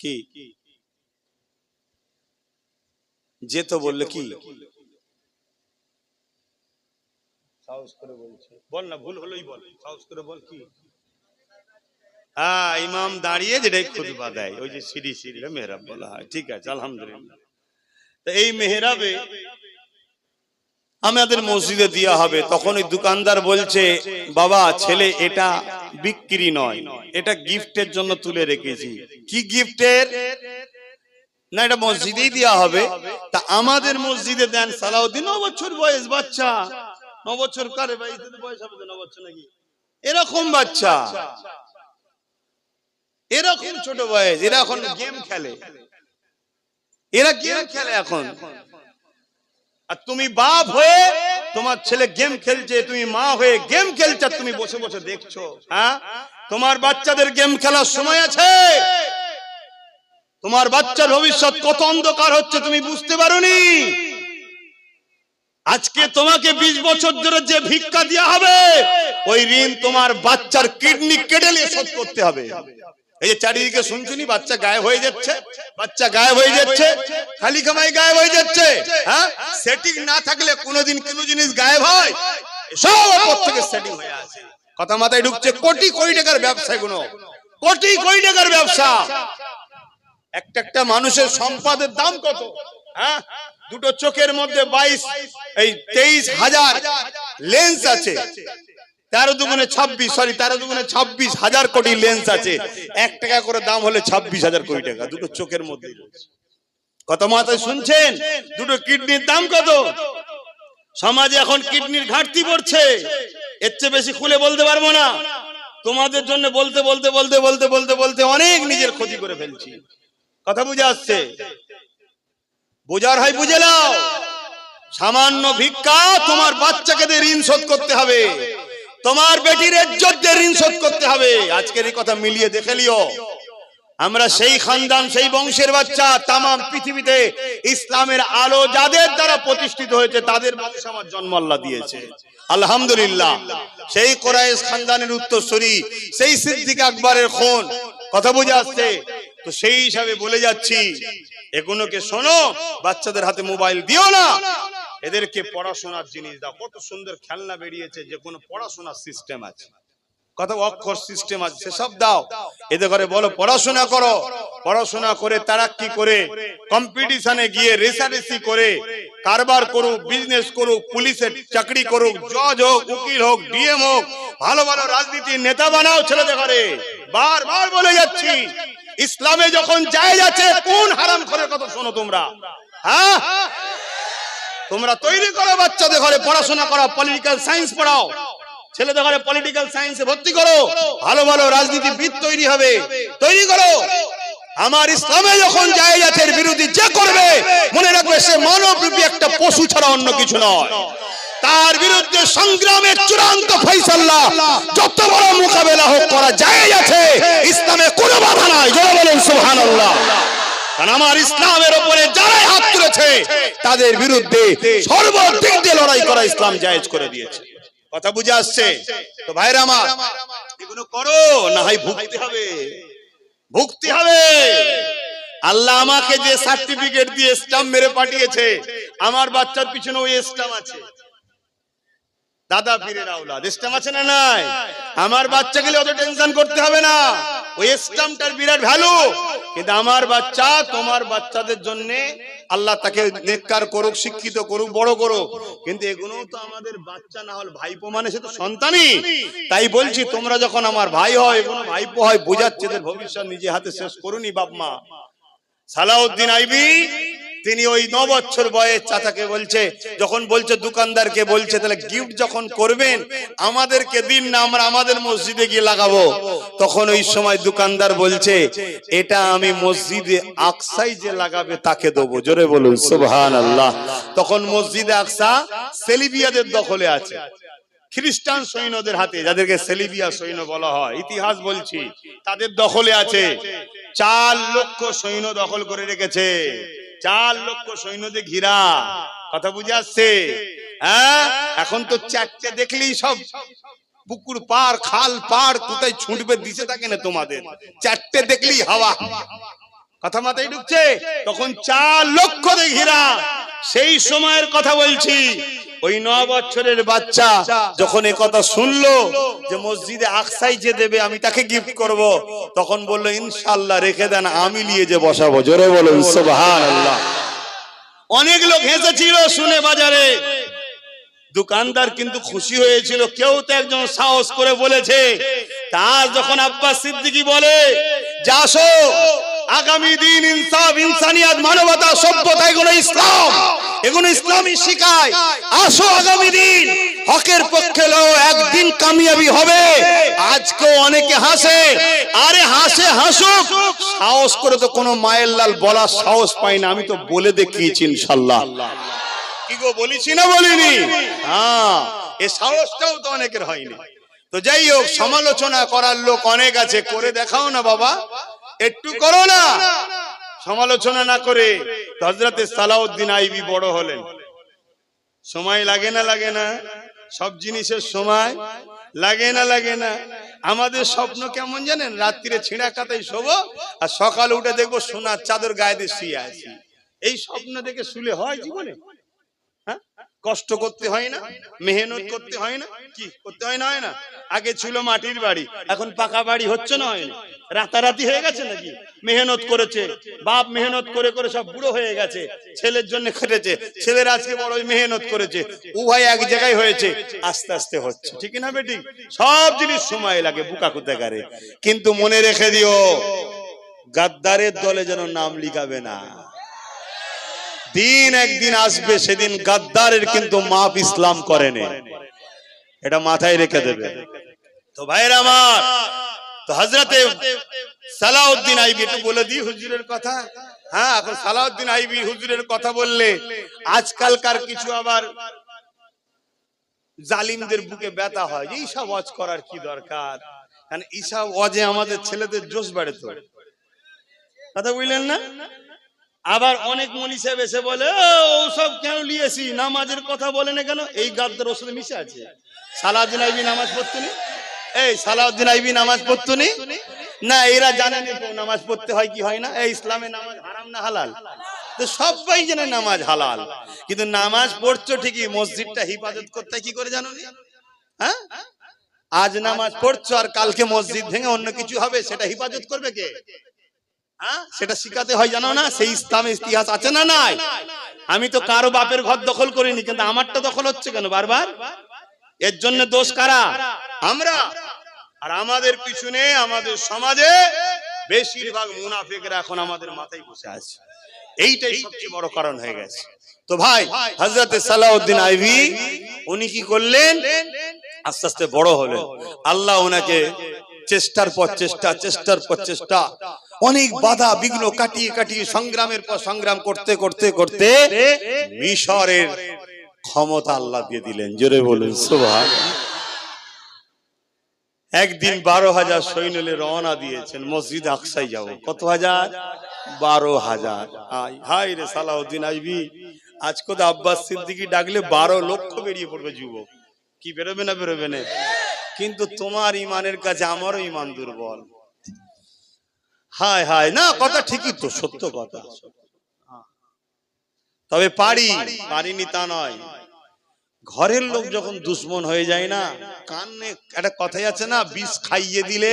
কি? যে তো বললে কি? সাহস করে বলছে, বল না, ভুল হলেই বল, সাহস করে বল কি? হ্যাঁ, ইমাম দাঁড়িয়ে যেটাই খুতবা দেয়, ওই যে সিঁড়ি সিঁড়ি মেহরাব বলা হয়। ঠিক আছে, আলহামদুলিল্লাহ। তো এই মেহরাবে আমাদের মসজিদে দেওয়া হবে। তখন ওই দোকানদার বলছে, বাবা ছেলে এটা বিক্রি নয়, এটা গিফটের জন্য তুলে রেখেছি। কি গিফটের? না, এটা মসজিদেই দেওয়া হবে। তা আমাদের মসজিদে দেন। সালাউদ্দিন 9 বছর বয়স, বাচ্চা। 9 বছর কারে ভাই বয়স হবে? 9 বছর নাকি? এরকম বাচ্চা, এরকম ছোট বয়স, এরা এখন গেম খেলে, এরা গেম খেলে এখন। আর তুমি বাপ হয়ে তোমার ছেলে গেম খেলছে, তুমি মা হয়ে গেম খেলছে, তুমি বসে বসে দেখছো। হ্যাঁ, তোমার বাচ্চাদের গেম খেলার সময় আছে? তোমার বাচ্চার ভবিষ্যৎ কত অন্ধকার হচ্ছে তুমি বুঝতে পারোনি। আজকে তোমাকে 20 বছর ধরে যে ভিক্ষা দেওয়া হবে, ওই ঋণ তোমার বাচ্চার কিডনি কেটে নিয়ে শোধ করতে হবে। এই যে চারিদিকে শুনছুনি, বাচ্চা গায়েব হয়ে যাচ্ছে, বাচ্চা গায়েব হয়ে যাচ্ছে, খালি কামাই গায়েব হয়ে যাচ্ছে। হ্যাঁ, সেটিং না থাকলে কোনোদিন কোনো জিনিস গায়েব হয়? সব ওপর থেকে সেটিং হয়ে আছে। কথা মাথায় ঢুকছে? কোটি কোটি টাকার ব্যবসা, এগুলো কোটি কোটি টাকার ব্যবসা। একটা মানুষের সম্পদের দাম কত? হ্যাঁ, দুটো চোখের মধ্যে 23,000 লেন্স আছে, 13 দুগুণে 26,000 কোটি লেন্স আছে। 1 টাকা করে দাম হলে 26,000 কোটি টাকা দুটো চোখের মধ্যে। কত মাথায় শুনছেন? দুটো কিডনির দাম কত? সমাজে এখন কিডনির ঘাটতি পড়ছে, এর চেয়ে বেশি খুলে বলতে পারবো না। তোমাদের জন্য বলতে বলতে বলতে বলতে বলতে বলতে অনেক নিজের ক্ষতি করে ফেলছি। কথা বুঝে আসছে? বোঝার হয় বুঝে নাও। সামান্য ভিক্ষা তোমার বাচ্চাকে দিয়ে ঋণ শোধ করতে হবে, তোমার বেটির ইজ্জত দিয়ে ঋণ শোধ করতে হবে। আজকের এই কথা মিলিয়ে দেখে লিও। আমরা সেই খানদান, সেই বংশের বাচ্চা। তাম পৃথিবীতে ইসলামের আলো যাদের দ্বারা প্রতিষ্ঠিত হয়েছে তাদের বংশে আমার জন্ম আল্লাহ দিয়েছে, আলহামদুলিল্লাহ। সেই কুরাইশ খানদানের উত্তরসূরি, সেই সিদ্দিক আকবরের খুন। কথা বুঝে আসছে? তো সেই হিসাবে বলে যাচ্ছি, এগুলোকে শোনো, বাচ্চাদের হাতে মোবাইল দিও না, এদেরকে পড়াশোনার জিনিস দাও। কত সুন্দর খেলনা বেরিয়েছে, যে কোনো পড়াশোনার সিস্টেম আছে, কত অক্ষর সিস্টেম আছে, সেসব দাও। এদের ঘরে বলো পড়াশোনা করো, পড়াশোনা করে তারাক্কি করে কম্পিটিশনে গিয়ে রেসারেসি করে কারবার করুক, বিজনেস করুক, পুলিশের চাকরি করুক, জজ হোক, উকিল হোক, ডিএম হোক, ভালো ভালো রাজনীতির নেতা বানাও ছেলেদের ঘরে। বারবার বলে যাচ্ছি, ইসলামে যখন জায়েজ আছে, কোন হারাম করে কথা শোনো তোমরা? হ্যাঁ, তোমরা তৈরি করো বাচ্চাদের ঘরে পড়াশোনা করো, পলিটিক্যাল সায়েন্স পড়াও, ছেলেদের ঘরে পলিটিক্যাল সায়েন্সে ভর্তি করো, ভালো ভালো রাজনীতিবিদ তৈরি হবে, তৈরি করো। আমার ইসলামে যখন জায়েজ আছে, এর বিরোধী যে করবে মনে রাখবে সে মানবরূপী একটা পশু ছাড়া অন্য কিছু নয়। তার বিরুদ্ধে সংগ্রামের চূড়ান্ত ফয়সালা যত বড় মোকাবেলা হোক করা জায়েজ আছে, ইসলামে কোনো বাধা নাই। জোরে বলুন সুবহানাল্লাহ। কারণ আমার ইসলামের উপরে যারাই হাত তুলেছে তাদের বিরুদ্ধে সর্বদিক দিয়ে লড়াই করা ইসলাম জায়েজ করে দিয়েছে। কথা বুঝে আসছে? তো ভাইরা আমার, এগুলো করো, না হয় ভুগতে হবে, ভুগতে হবে। আল্লাহ আমাকে যে সার্টিফিকেট দিয়ে স্টাম্প মেরে পাঠিয়েছে, আমার বাচ্চার পিছনে ওই স্টাম্প আছে। দাদা পীরের আওলাদ স্টাম্প আছে না নাই? আমার বাচ্চাকে অত টেনশন করতে হবে না, ওই স্টাম্পটার বিরাট ভ্যালু। কিন্তু আমার বাচ্চা, তোমার বাচ্চাদের জন্য আল্লাহ তাকে নেককার করুক, শিক্ষিত করুক, বড় করুক। কিন্তু এগুলো তো আমাদের বাচ্চা না হল ভাইপো, মানে সে তো সন্তানই। তাই বলছি, তোমরা যখন আমার ভাই হয়, এগুলো ভাইপো হয়, বোঝাচ্ছে এদের ভবিষ্যৎ নিজে হাতে শেষ করুনি বাপ মা। সালাউদ্দিন আইবি তিনি ওই 9 বছর বয়স চাচাকে বলছে, যখন বলছে দোকানদারকে বলছে, তাহলে গিফট যখন করবেন আমাদেরকে দিন না, আমরা আমাদের মসজিদে গিয়ে লাগাবো। তখন ওই সময় দোকানদার বলছে, এটা আমি মসজিদে আকসায় যে লাগাবে তাকে দেবো। জোরে বলুন সুবহানাল্লাহ। তখন মসজিদে আকসা সেলিবিয়াদের দখলে আছে, খ্রিস্টান সৈন্যদের হাতে, যাদেরকে সেলিবিয়া সৈন্য বলা হয়, ইতিহাস বলছি, তাদের দখলে আছে। 4 লক্ষ সৈন্য দখল করে রেখেছে, 4 লক্ষ সৈন্যদের ঘিরা। কথা বুঝে আসছে? হ্যাঁ, এখন তো 4টে দেখলেই সব পুকুর পার, খাল পার, কোথায় ছুটবে দিছে থাকে না তোমাদের। 4টে দেখলেই হাওয়া। কথা মাথায় ঢুকছে? তখন 4 লক্ষ ঘিরা। সেই সময়ের কথা বলছি, ওই 9 বছরের বাচ্চা যখন এই কথা শুনলো যে মসজিদে আকসাই যে দেবে আমি তাকে গিফট করব, তখন বললো ইনশাআল্লাহ রেখে দেন, আমি নিয়ে যে বসাবো। জোরে বলুন সুবহানাল্লাহ। অনেক লোক হেসেছিল শুনে বাজারে, দোকানদার কিন্তু খুশি হয়েছিল। কেউ তো একজন সাহস করে বলেছে। তার যখন আব্বাস সিদ্দিকী বলে যে আসো, আগামী দিন ইনসাফ, ইনসানিয়াত, মানবতা, সভ্যতা, এগুলো ইসলাম, এগুলো ইসলামই শিখায়। আসো আগামী দিন হকের পক্ষে লও, একদিন কামিয়াবি হবে। আজকে অনেকে হাসে, আরে হাসে হাসুক, সাহস করে তো কোনো মায়ের লাল বলার সাহস পাই না। আমি তো বলে দেখিয়েছি ইনশাআল্লাহ। কি গো, বলেছি না বলিনি? হ্যাঁ, এই সাহসটাও তো অনেকের হয়নি। তো যাই হোক, সমালোচনা করার লোক অনেক আছে, করে দেখাও না বাবা, একটু করো না। সমালোচনা না করে হযরতে সালাউদ্দিন আইবি বড় হলেন। সময় লাগে না? লাগে না? সব জিনিসের সময় লাগে না? লাগে না? আমাদের স্বপ্ন কেমন জানেন? রাত্রিরে ছিঁড়া কাতায় শোবো, আর সকালে উঠে দেখবো সোনার চাদর গায়ে দিয়ে শুয়ে আছি। এই স্বপ্ন দেখে শুলে হয় জীবনে? হ্যাঁ, কষ্ট করতে হয় না, মেহনত করতে হয় না, কি করতে হয় না? হয় না? আগে ছিল মাটির বাড়ি, এখন পাকা বাড়ি হচ্ছে না, হয় না? রাতারাতি হয়ে গেছে নাকি? মেহনত করেছে বাপ, মেহনত করে করে সব বুড়ো হয়ে গেছে, ছেলের জন্য খেটেছে, ছেলের আজকে বড় মেহনত করেছে, উভয় এক জায়গায় হয়েছে, আস্তে আস্তে হচ্ছে, ঠিক না বেটি? সব জিনিস সময় লাগে, বুকা কুতাকারে। কিন্তু মনে রেখে দিও, গাদ্দারের দলে যেন নাম লিখাবে না। দিন একদিন আসবে, সেদিন গাদ্দারের কিন্তু মাপ ইসলাম করেনি, এটা মাথায় রেখে দেবে। তো ভাইরা আমার, তো হযরতে সালাউদ্দিন আইবি, একটু বলে দিই হুজুরের কথা। হ্যাঁ, এখন সালাউদ্দিন আইবি হুজুরের কথা বললে আজকালকার কিছু আবার জালিমদের বুকে ব্যথা হয়, যে এইসব ওয়াজ করার কি দরকার, কারণ এইসব ওয়াজে আমাদের ছেলেদের জোশ বাড়ে। তো কথা বুঝলেন না? আবার অনেক মনি সাহেব এসে বলে, ওসব কেন লিয়েছি, নামাজের কথা বলে না কেন? এই গাদ্দার ওর সাথে মিশে আছে। সালাউদ্দিন আইবি নামাজ পড়তুনি, এই সালাউদ্দিন আইবি নামাজ পড়তুনি না, এরা জানে না তো নামাজ পড়তে হয় কি হয় না। এই ইসলামে নামাজ হারাম না হালাল? তো সবাই জানে নামাজ হালাল, কিন্তু নামাজ পড়ছো ঠিকই, মসজিদটা হিফাজত করতে কি করে জানো নি? হ্যাঁ, আজ নামাজ পড়ছো আর কালকে মসজিদ ভেঙে অন্য কিছু হবে, সেটা হিফাজত করবে কে? সেটা শিখাতে হয়, জানো না? সেই ইসলামের ইতিহাস আছে না নাই? আমি তো কারো বাপের ঘর দখল করিনি, কিন্তু আমারটা দখল হচ্ছে কেন বারবার? এর জন্য দোষ কারা? আমরা। আর আমাদের পিছনে আমাদের সমাজে বেশিরভাগ মুনাফিকরা এখন আমাদের মাথায় বসে আছে, এইটাই সবচেয়ে বড় কারণ হয়ে গেছে। তো ভাই, হযরতে সালাউদ্দিন আইবি উনি কি করলেন? আস্তে আস্তে বড় হলেন, আল্লাহ ওনাকে চেষ্টার পর চেষ্টা, চেষ্টার পর চেষ্টা, অনেক বাধা বিঘ্ন কাটিয়ে কাটিয়ে, সংগ্রামের পর সংগ্রাম করতে করতে করতে মিশরের ক্ষমতা আল্লাহ দিয়ে দিলেন। জোরে বলুন সুবহানাল্লাহ। একদিন 12,000 সৈন্য নিয়ে রওনা দিয়েছেন, মসজিদ আকসায় যাব। কত হাজার? 12,000। হাই রে সালাউদ্দিন আইবি, আজকে তো আব্বাস সিদ্দিকী ডাকলে 12 লক্ষ বেরিয়ে পড়বে যুবক, কি বেরোবে না বেরোবে না? কিন্তু তোমার ইমানের কাছে আমারও ইমান দুর্বল। হায় হায়, না কথা ঠিকই তো, সত্য কথা। তবে পারিনি তা নয়, ঘরের লোক যখন দুশ্মন হয়ে যায় না, কানে একটা কথাই আছে না, বিষ খাইয়ে দিলে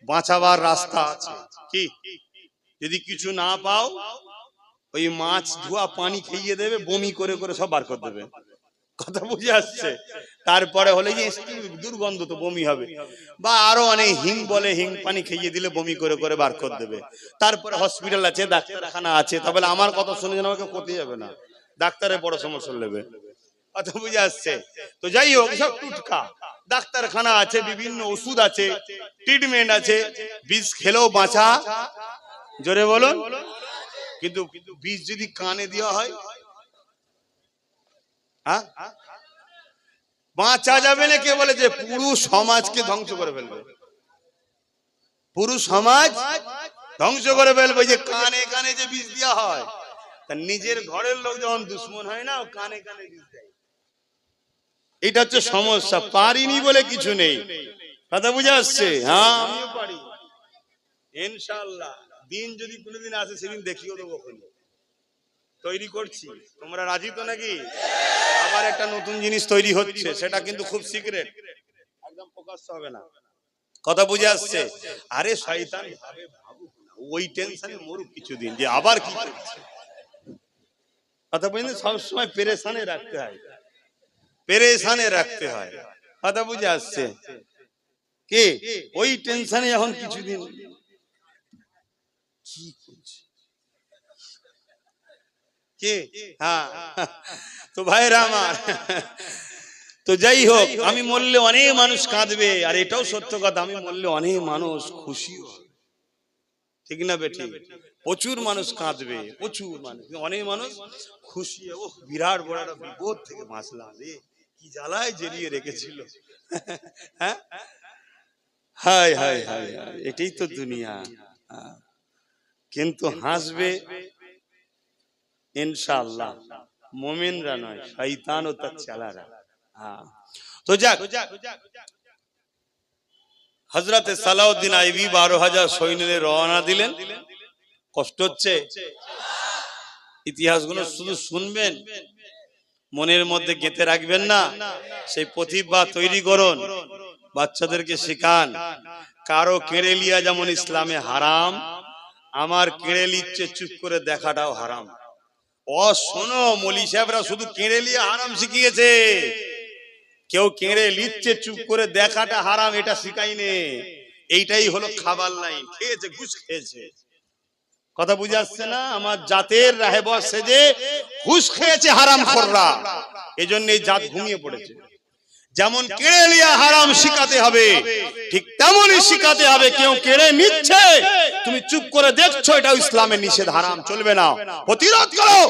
বাঁচাবার রাস্তা আছে। কি? যদি কিছু না পাও, ওই মাছ ধোয়া পানি খাইয়ে দেবে, বমি করে করে সব বার করে দেবে। কথা বুঝে আসছে? তারপরে হলে যে দুর্গন্ধ, তো বমি হবে। বা আরো অনেক হিং বলে, হিং পানি খাইয়ে দিলে বমি করে করে বার করে দেবে। তারপরে হসপিটাল আছে, ডাক্তারখানা আছে, তাহলে আমার কথা শুনে যেন আমাকে করতে যাবে না, ডাক্তারের বড় সমস্যা নেবে। কথা বুঝে আসছে? তো যাই হোক, সব টুটকা, ডাক্তারখানা আছে, বিভিন্ন ওষুধ আছে, ট্রিটমেন্ট আছে, বিষ খেলেও বাঁচা। জোরে বলুন। কিন্তু বিষ যদি কানে দেওয়া হয়, হ্যাঁ, বাঁচা যাবে না। কে বলে যে পুরো সমাজকে ধ্বংস করে ফেলবে? পুরো সমাজ ধ্বংস করে ফেলবে, যে কানে কানে যে বিষ দেওয়া হয়। তা নিজের ঘরের লোক যখন দুশ্মন হয় না, ও কানে কানে বিষ দেয়। এটা হচ্ছে সমস্যা। পারিনি বলে কিছু নেই, কথা বুঝে আসছে? হ্যাঁ, আমিও পারি ইনশাআল্লাহ। দিন যদি কোনোদিন আসে, সেদিন দেখিও দেবো, তৈরি করছি। তোমরা রাজি তো নাকি? আবার একটা নতুন জিনিস তৈরি হচ্ছে, সেটা কিন্তু খুব সিক্রেট, একদম প্রকাশ হবে না। কথা বুঝে আসছে? আরে শয়তান ভাবে ভাবুক না, ওই টেনশনে মরুক কিছুদিন, যে আবার কি করছে। কথা বুঝলেন? সবসময় পেরেশানে রাখতে হয়, পেরেশানে রাখতে হয়। কথা বুঝে আসছে? কে ওই টেনশনে এখন কিছুদিন কি করছে কে? হ্যাঁ, তো ভাইরা আমার, তো যাই হোক, আমি মরলে অনেক মানুষ কাঁদবে, আর এটাও সত্য কথা, আমি মরলে অনেক মানুষ খুশি হবে, ঠিক না বেটি? প্রচুর মানুষ কাঁদবে, প্রচুর মানুষ, অনেক মানুষ খুশি। ও বিরাট বড় একটা বিপদ থেকে বাঁচলাম রে, কি জ্বালায় জেলিয়ে রেখেছিল। হ্যাঁ, হায় হায় হায়, এটাই তো দুনিয়া। কিন্তু হাসবে ইনশাআল্লাহ মুমিনরা নয়, শয়তান ও তার চালারা। তো যাক, হযরতে সালাউদ্দিন আইবি 12,000 সৈন্য নিয়ে রওনা দিলেন। কষ্ট হচ্ছে? ইতিহাসগুলো শুধু শুনবেন, মনের মধ্যে গেঁথে রাখবেন না, সেই প্রতিভা তৈরি করুন, বাচ্চাদেরকে শেখান। কারো কেড়ে লিয়া যেমন ইসলামে হারাম, আমার কেড়ে লিচ্ছে চুপ করে দেখাটাও হারাম। ও শোনো, মলি সাহেবরা শুধু কেড়ে লিয়ে হারাম শিখিয়েছে, কেউ কেড়ে লিচ্ছে চুপ করে দেখাটা হারাম এটা শিখাইনি। এইটাই হলো খাবার লাইন, খেয়েছে, ঘুষ খেয়েছে। কথা বুঝে আসছে না? আমার জাতের রাহেবর সেজে ঘুষ খেয়েছে হারামখোররা, এজন্য এই জাত ঘুমিয়ে পড়েছে। যেমন কেড়ে লিয়া হারাম শিখাতে হবে, ঠিক তেমনই শিখাতে হবে কেউ কেড়ে নিচ্ছে তুমি চুপ করে দেখছো, এটাও ইসলামের নিষেধ, হারাম, চলবে না। প্রতিরোধ করো,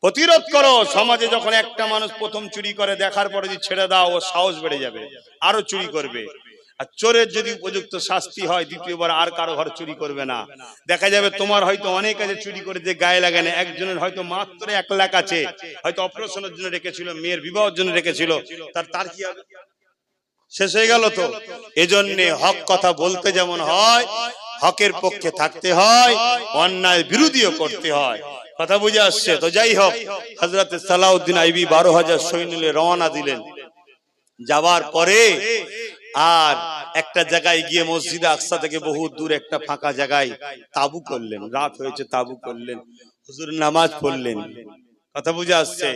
প্রতিরোধ করো। সমাজে যখন একটা মানুষ প্রথম চুরি করে, দেখার পরে যদি ছেড়ে দাও, ও সাহস বেড়ে যাবে, আরো চুরি করবে। আর চোরের যদি উপযুক্ত শাস্তি হয়, দ্বিতীয়বার আর কারো ঘর চুরি করবে না। দেখা যাবে তোমার হয়তো অনেক আছে চুরি করে যে গায়ে লাগে না, একজনের হয়তো মাত্র 1 লাখ আছে, হয়তো অপারেশনের জন্য রেখেছিল, মেয়ের বিবাহের জন্য রেখেছিল, তার কি হবে? শেষ হয়ে গেল তো। এজন্য হক কথা বলতে যেমন হয়, হকের পক্ষে থাকতে হয়, অন্যায় বিরোধীও করতে হয়। কথা বুঝে আসছে তো? যাই হোক, হযরত সালাউদ্দিন আইবি 12,000 সৈন্য নিয়ে রওনা দিলেন। যাওয়ার পরে আর একটা জায়গায় গিয়ে মসজিদে আকসা থেকে বহু দূর একটা ফাঁকা জায়গায় তাবু করলেন। রাত হয়েছে, তাবু করলেন, হুজুর নামাজ পড়লেন। কথা বুঝে আসছে?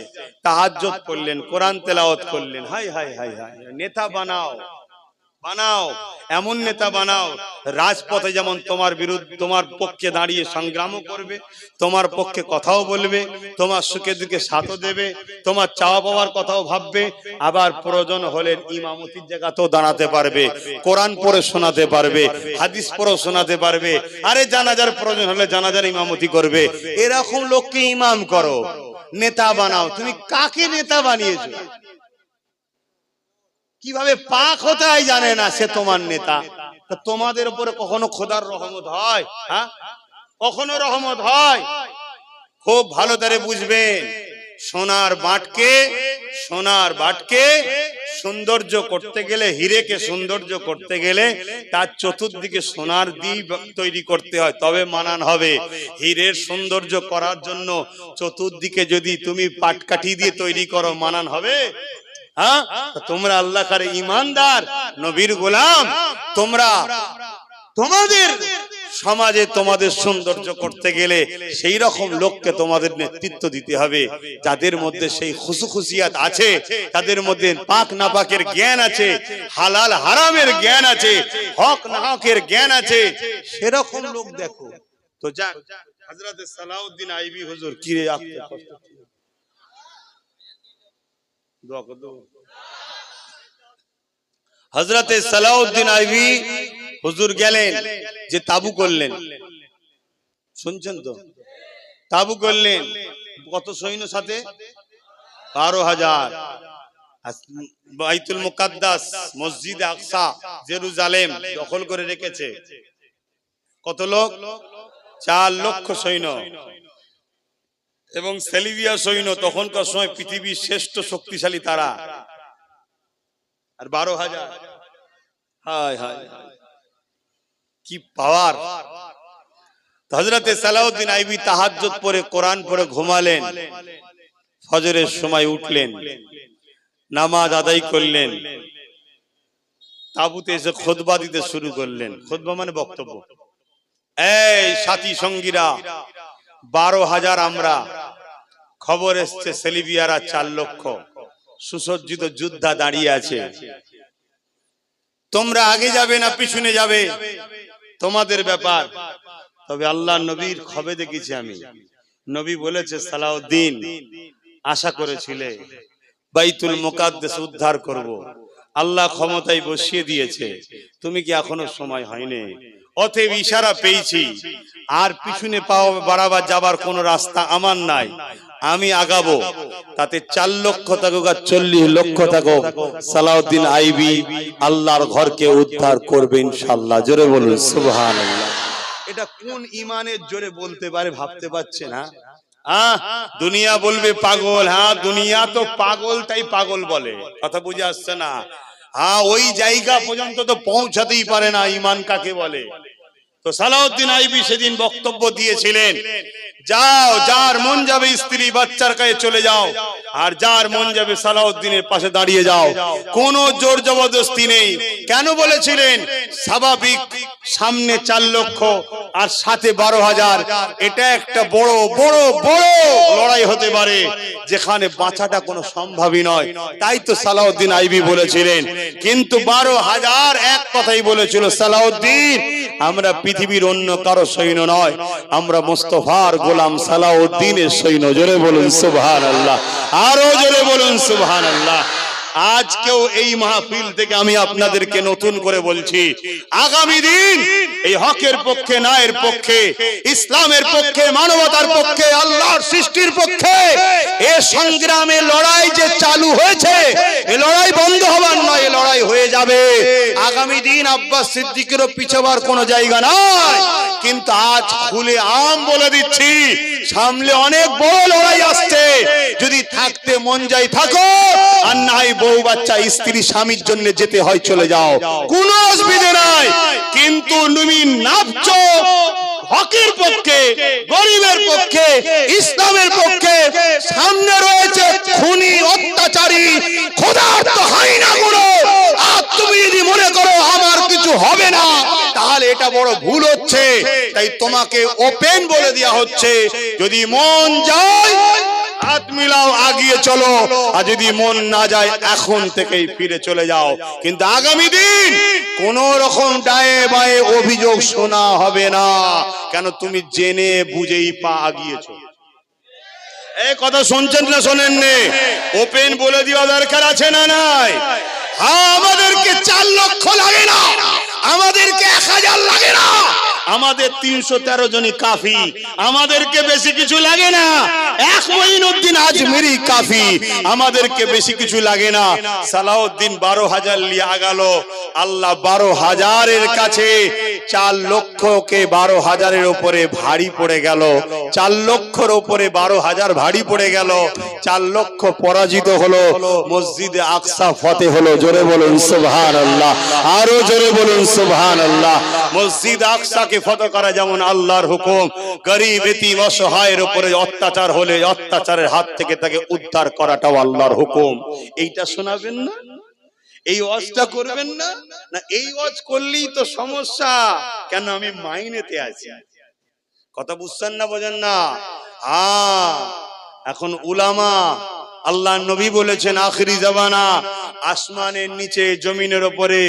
তাহাজ্জুদ পড়লেন, কোরআন তেলাওয়াত করলেন। হাই হাই হাই হাই, নেতা বানাও, বানাও, এমন নেতা বানাও রাজপথে যেমন তোমার বিরুদ্ধে, তোমার পক্ষে দাঁড়িয়ে সংগ্রামও করবে, তোমার পক্ষে কথাও বলবে, তোমার সুখে দুঃখে সাথও দেবে, তোমার চাওয়া পাওয়ার কথাও ভাববে, আবার প্রয়োজন হলে ইমামতির জায়গাতেও দাঁড়াতে পারবে, কোরআন পড়ে শোনাতে পারবে, হাদিস পড়েও শোনাতে পারবে, আরে জানাজার প্রয়োজন হলে জানাজার ইমামতি করবে। এরকম লোককে ইমাম করো, নেতা বানাও। তুমি কাকে নেতা বানিয়েছো? কিভাবে পাক হতে হয় জানে না, সে তোমার নেতা। তা তোমাদের উপরে কখনো খোদার রহমত হয়? হ্যাঁ, কখনো রহমত হয়? খুব ভালো করে বুঝবেন, সোনার বাটকে সৌন্দর্য করতে গেলে, হীরেকে সৌন্দর্য করতে গেলে তার চতুর্দিকে সোনার দিয়ে তৈরি করতে হয়, তবে মানান হবে। হীরের সৌন্দর্য করার জন্য চতুর্দিকে যদি তুমি পাটকাঠি দিয়ে তৈরি করো, মানান হবে? হ্যাঁ, তোমরা আল্লাহ কারে ইমানদার, নবীর গোলাম, তোমরা তোমাদের সমাজে তোমাদের সৌন্দর্য করতে গেলে সেই রকম লোককে তোমাদের নেতৃত্ব দিতে হবে, যাদের মধ্যে সেই খুশুখুশিয়াত আছে, তাদের মধ্যে পাক না পাকের জ্ঞান আছে, হালাল হারামের জ্ঞান আছে, হক না হকের জ্ঞান আছে, সেরকম লোক দেখো। তো যাক, হযরত সালাউদ্দিন আইবি হুজুর কি রে আপনি কষ্ট হযরত সালাউদ্দিন আইবি হুজুর গেলেন, যে তাবু করলেন, শুনছেন তো? তাবু করলেন, কত সৈন্য সাথে? 12,000। বাইতুল মুকাদ্দাস, মসজিদ আকসা, জেরুজালেম দখল করে রেখেছে। কত লোক? 4 লক্ষ সৈন্য। এবং সেলিবিয়া সৈন্য, তখনকার সময় পৃথিবীর শ্রেষ্ঠ শক্তিশালী তারা। আর 12,000, হায় হায় কি পাওয়ার! হযরত সালাউদ্দিন আইবি তাহাজ্জুদ পড়ে, কোরআন পড়ে ঘুমালেন। ফজরের সময় উঠলেন, নামাজ আদায় করলেন, তাবুতে এসে খুতবা দিতে শুরু করলেন। খুতবা মানে বক্তব্য। এই সাথী সঙ্গীরা, 12,000 আমরা, খবর এসছে সেলিবিয়ারা 4 লক্ষ, সুসজ্জিত যোদ্ধা দাঁড়িয়ে আছে। তোমরা আগে যাবে না পিছনে যাবে, তোমাদের ব্যাপার। তবে আল্লাহ নবীর খবে দেখেছি আমি, নবী বলেছে সালাউদ্দিন আশা করেছিলে বাইতুল মুকাদ্দাস উদ্ধার করব, আল্লাহ ক্ষমতায় বসিয়ে দিয়েছে, তুমি কি এখনো সময় হয়নি? অতএব ইশারা পেয়েছি, আর পিছনে পাও বাড়াবার যাবার কোনো রাস্তা আমার নাই, আমি আগাবো। তাতে 4 লক্ষ থাকুক আর 40 লক্ষ থাকুক, সালাউদ্দিন আইবি আল্লাহর ঘরকে উদ্ধার করবে ইনশাআল্লাহ। জোরে বলুন সুবহানাল্লাহ। এটা কোন ইমানের জোরে বলতে পারে ভাবতে পারছেন? দুনিয়া বলবে পাগল, হ্যাঁ দুনিয়া তো পাগল, তাই পাগল বলে। কথা বুঝে আসছে না? হ্যাঁ, ওই জায়গা পর্যন্ত তো পৌঁছাতেই পারে না ইমান কাকে বলে। তো সালাউদ্দিন আইবি সেদিন বক্তব্য দিয়েছিলেন যাও, যার মন যাবে স্ত্রী বাচ্চার কাছে চলে যাও, আর যার মন যাবে সালাউদ্দিনের পাশে দাঁড়িয়ে যাও। কোনো জোর জবরদস্তি নেই। কেন বলেছিলেন? স্বাভাবিক সামনে 4 লক্ষ আর সাথে 12,000, এটা একটা বড় বড় বড় লড়াই হতে পারে, যেখানে বাঁচাটা কোনো সম্ভবই নয়। তাই তো সালাউদ্দিন আইবি বলেছিলেন। কিন্তু 12,000 এক কথাই বলেছিল সালাউদ্দিন, আমরা পৃথিবীর অন্য কারো সৈন্য নয়, আমরা মুস্তাফার গোলাম সালাউদ্দিনের সৈন্য। জোরে বলুন সুবহানাল্লাহ, আরো জোরে বলুন সুবহানাল্লাহ। আজকেও এই মাহফিল থেকে আমি আপনাদেরকে নতুন করে বলছি, আগামী দিন এই হকের পক্ষে, ন্যায়ের পক্ষে, ইসলামের পক্ষে, মানবতার পক্ষে, আল্লাহর সৃষ্টির পক্ষে এ সংগ্রামে লড়াই যে চালু হয়েছে, এই লড়াই বন্ধ হবার নয়, এই লড়াই হয়ে যাবে। আগামী দিন আব্বাস সিদ্দিকেরও পিছাবার কোনো জায়গা নয়। কিন্তু আজ খুলে আম বলে দিচ্ছি, সামনে অনেক বড় লড়াই আসছে। যদি থাকতে মন যায় থাকো, আর নাই বউ বাচ্চা স্ত্রী স্বামীর জন্য যেতে হয় চলে যাও, কোনো অসুবিধা নাই। কিন্তু তুমি নাচছো হকের পক্ষে, গরিবের পক্ষে, ইসলামের পক্ষে। সামনে রয়েছে খুনি, অত্যাচারী, ক্ষুধার্ত হাইনাগুলো। আর তুমি যদি মনে করো আমার কিছু হবে না, তাহলে এটা বড় ভুল হচ্ছে। তাই তোমাকে ওপেন বলে দেওয়া হচ্ছে, যদি মন যায় হাত মিলাও, আগিয়ে চলো, আর যদি মন না যায় এখন থেকেই ফিরে চলে যাও। কিন্তু আগামী দিন কোন রকম ডায়ে বায়ে অভিযোগ শোনা হবে না। কেন? তুমি জেনে বুঝেই পা আগিয়েছো। এই কথা শুনছেন না শোনেন? ওপেন বলে দেওয়া দরকার আছে না নাই? হ্যাঁ, আমাদেরকে 4 লক্ষ লাগে না, আমাদেরকে 1000 লাগে না, আমাদের 313 জনই কাফি, আমাদেরকে বেশি কিছু লাগে না। এক মঈনুদ্দিন আজমেরি কাফি, আমাদেরকে বেশি কিছু লাগে না। সালাউদ্দিন 12,000 নিয়ে আগাল, আল্লাহ 12,000-এর কাছে 4 লক্ষকে 12,000-এর উপরে ভারী পড়ে গেল। 4 লক্ষর উপরে 12,000 ভারী পড়ে গেল। 4 লক্ষ পরাজিত হলো, মসজিদে আকসা ফতেহ হলো। জোরে বলুন সুবহানাল্লাহ, আরো জোরে বলুন সুবহানাল্লাহ। মসজিদ আকসাকে ফতহ করা যেমন আল্লাহর হুকুম, গরীব এতিম অসহায়ের উপরে অত্যাচার হলে অত্যাচারের হাত থেকে তাকে উদ্ধার করাটাও আল্লাহর হুকুম। এইটা শোনাবেন না? এই ওয়াজটা করবেন না? না এই ওয়াজ করলেই তো সমস্যা। কেন? আমি মাইনেতে আছি। কথা বুঝছেন না, বোঝেন না? এখন উলামা, আল্লাহ নবী বলেছেন আখিরি জামানা আসমানের নিচে জমিনের উপরে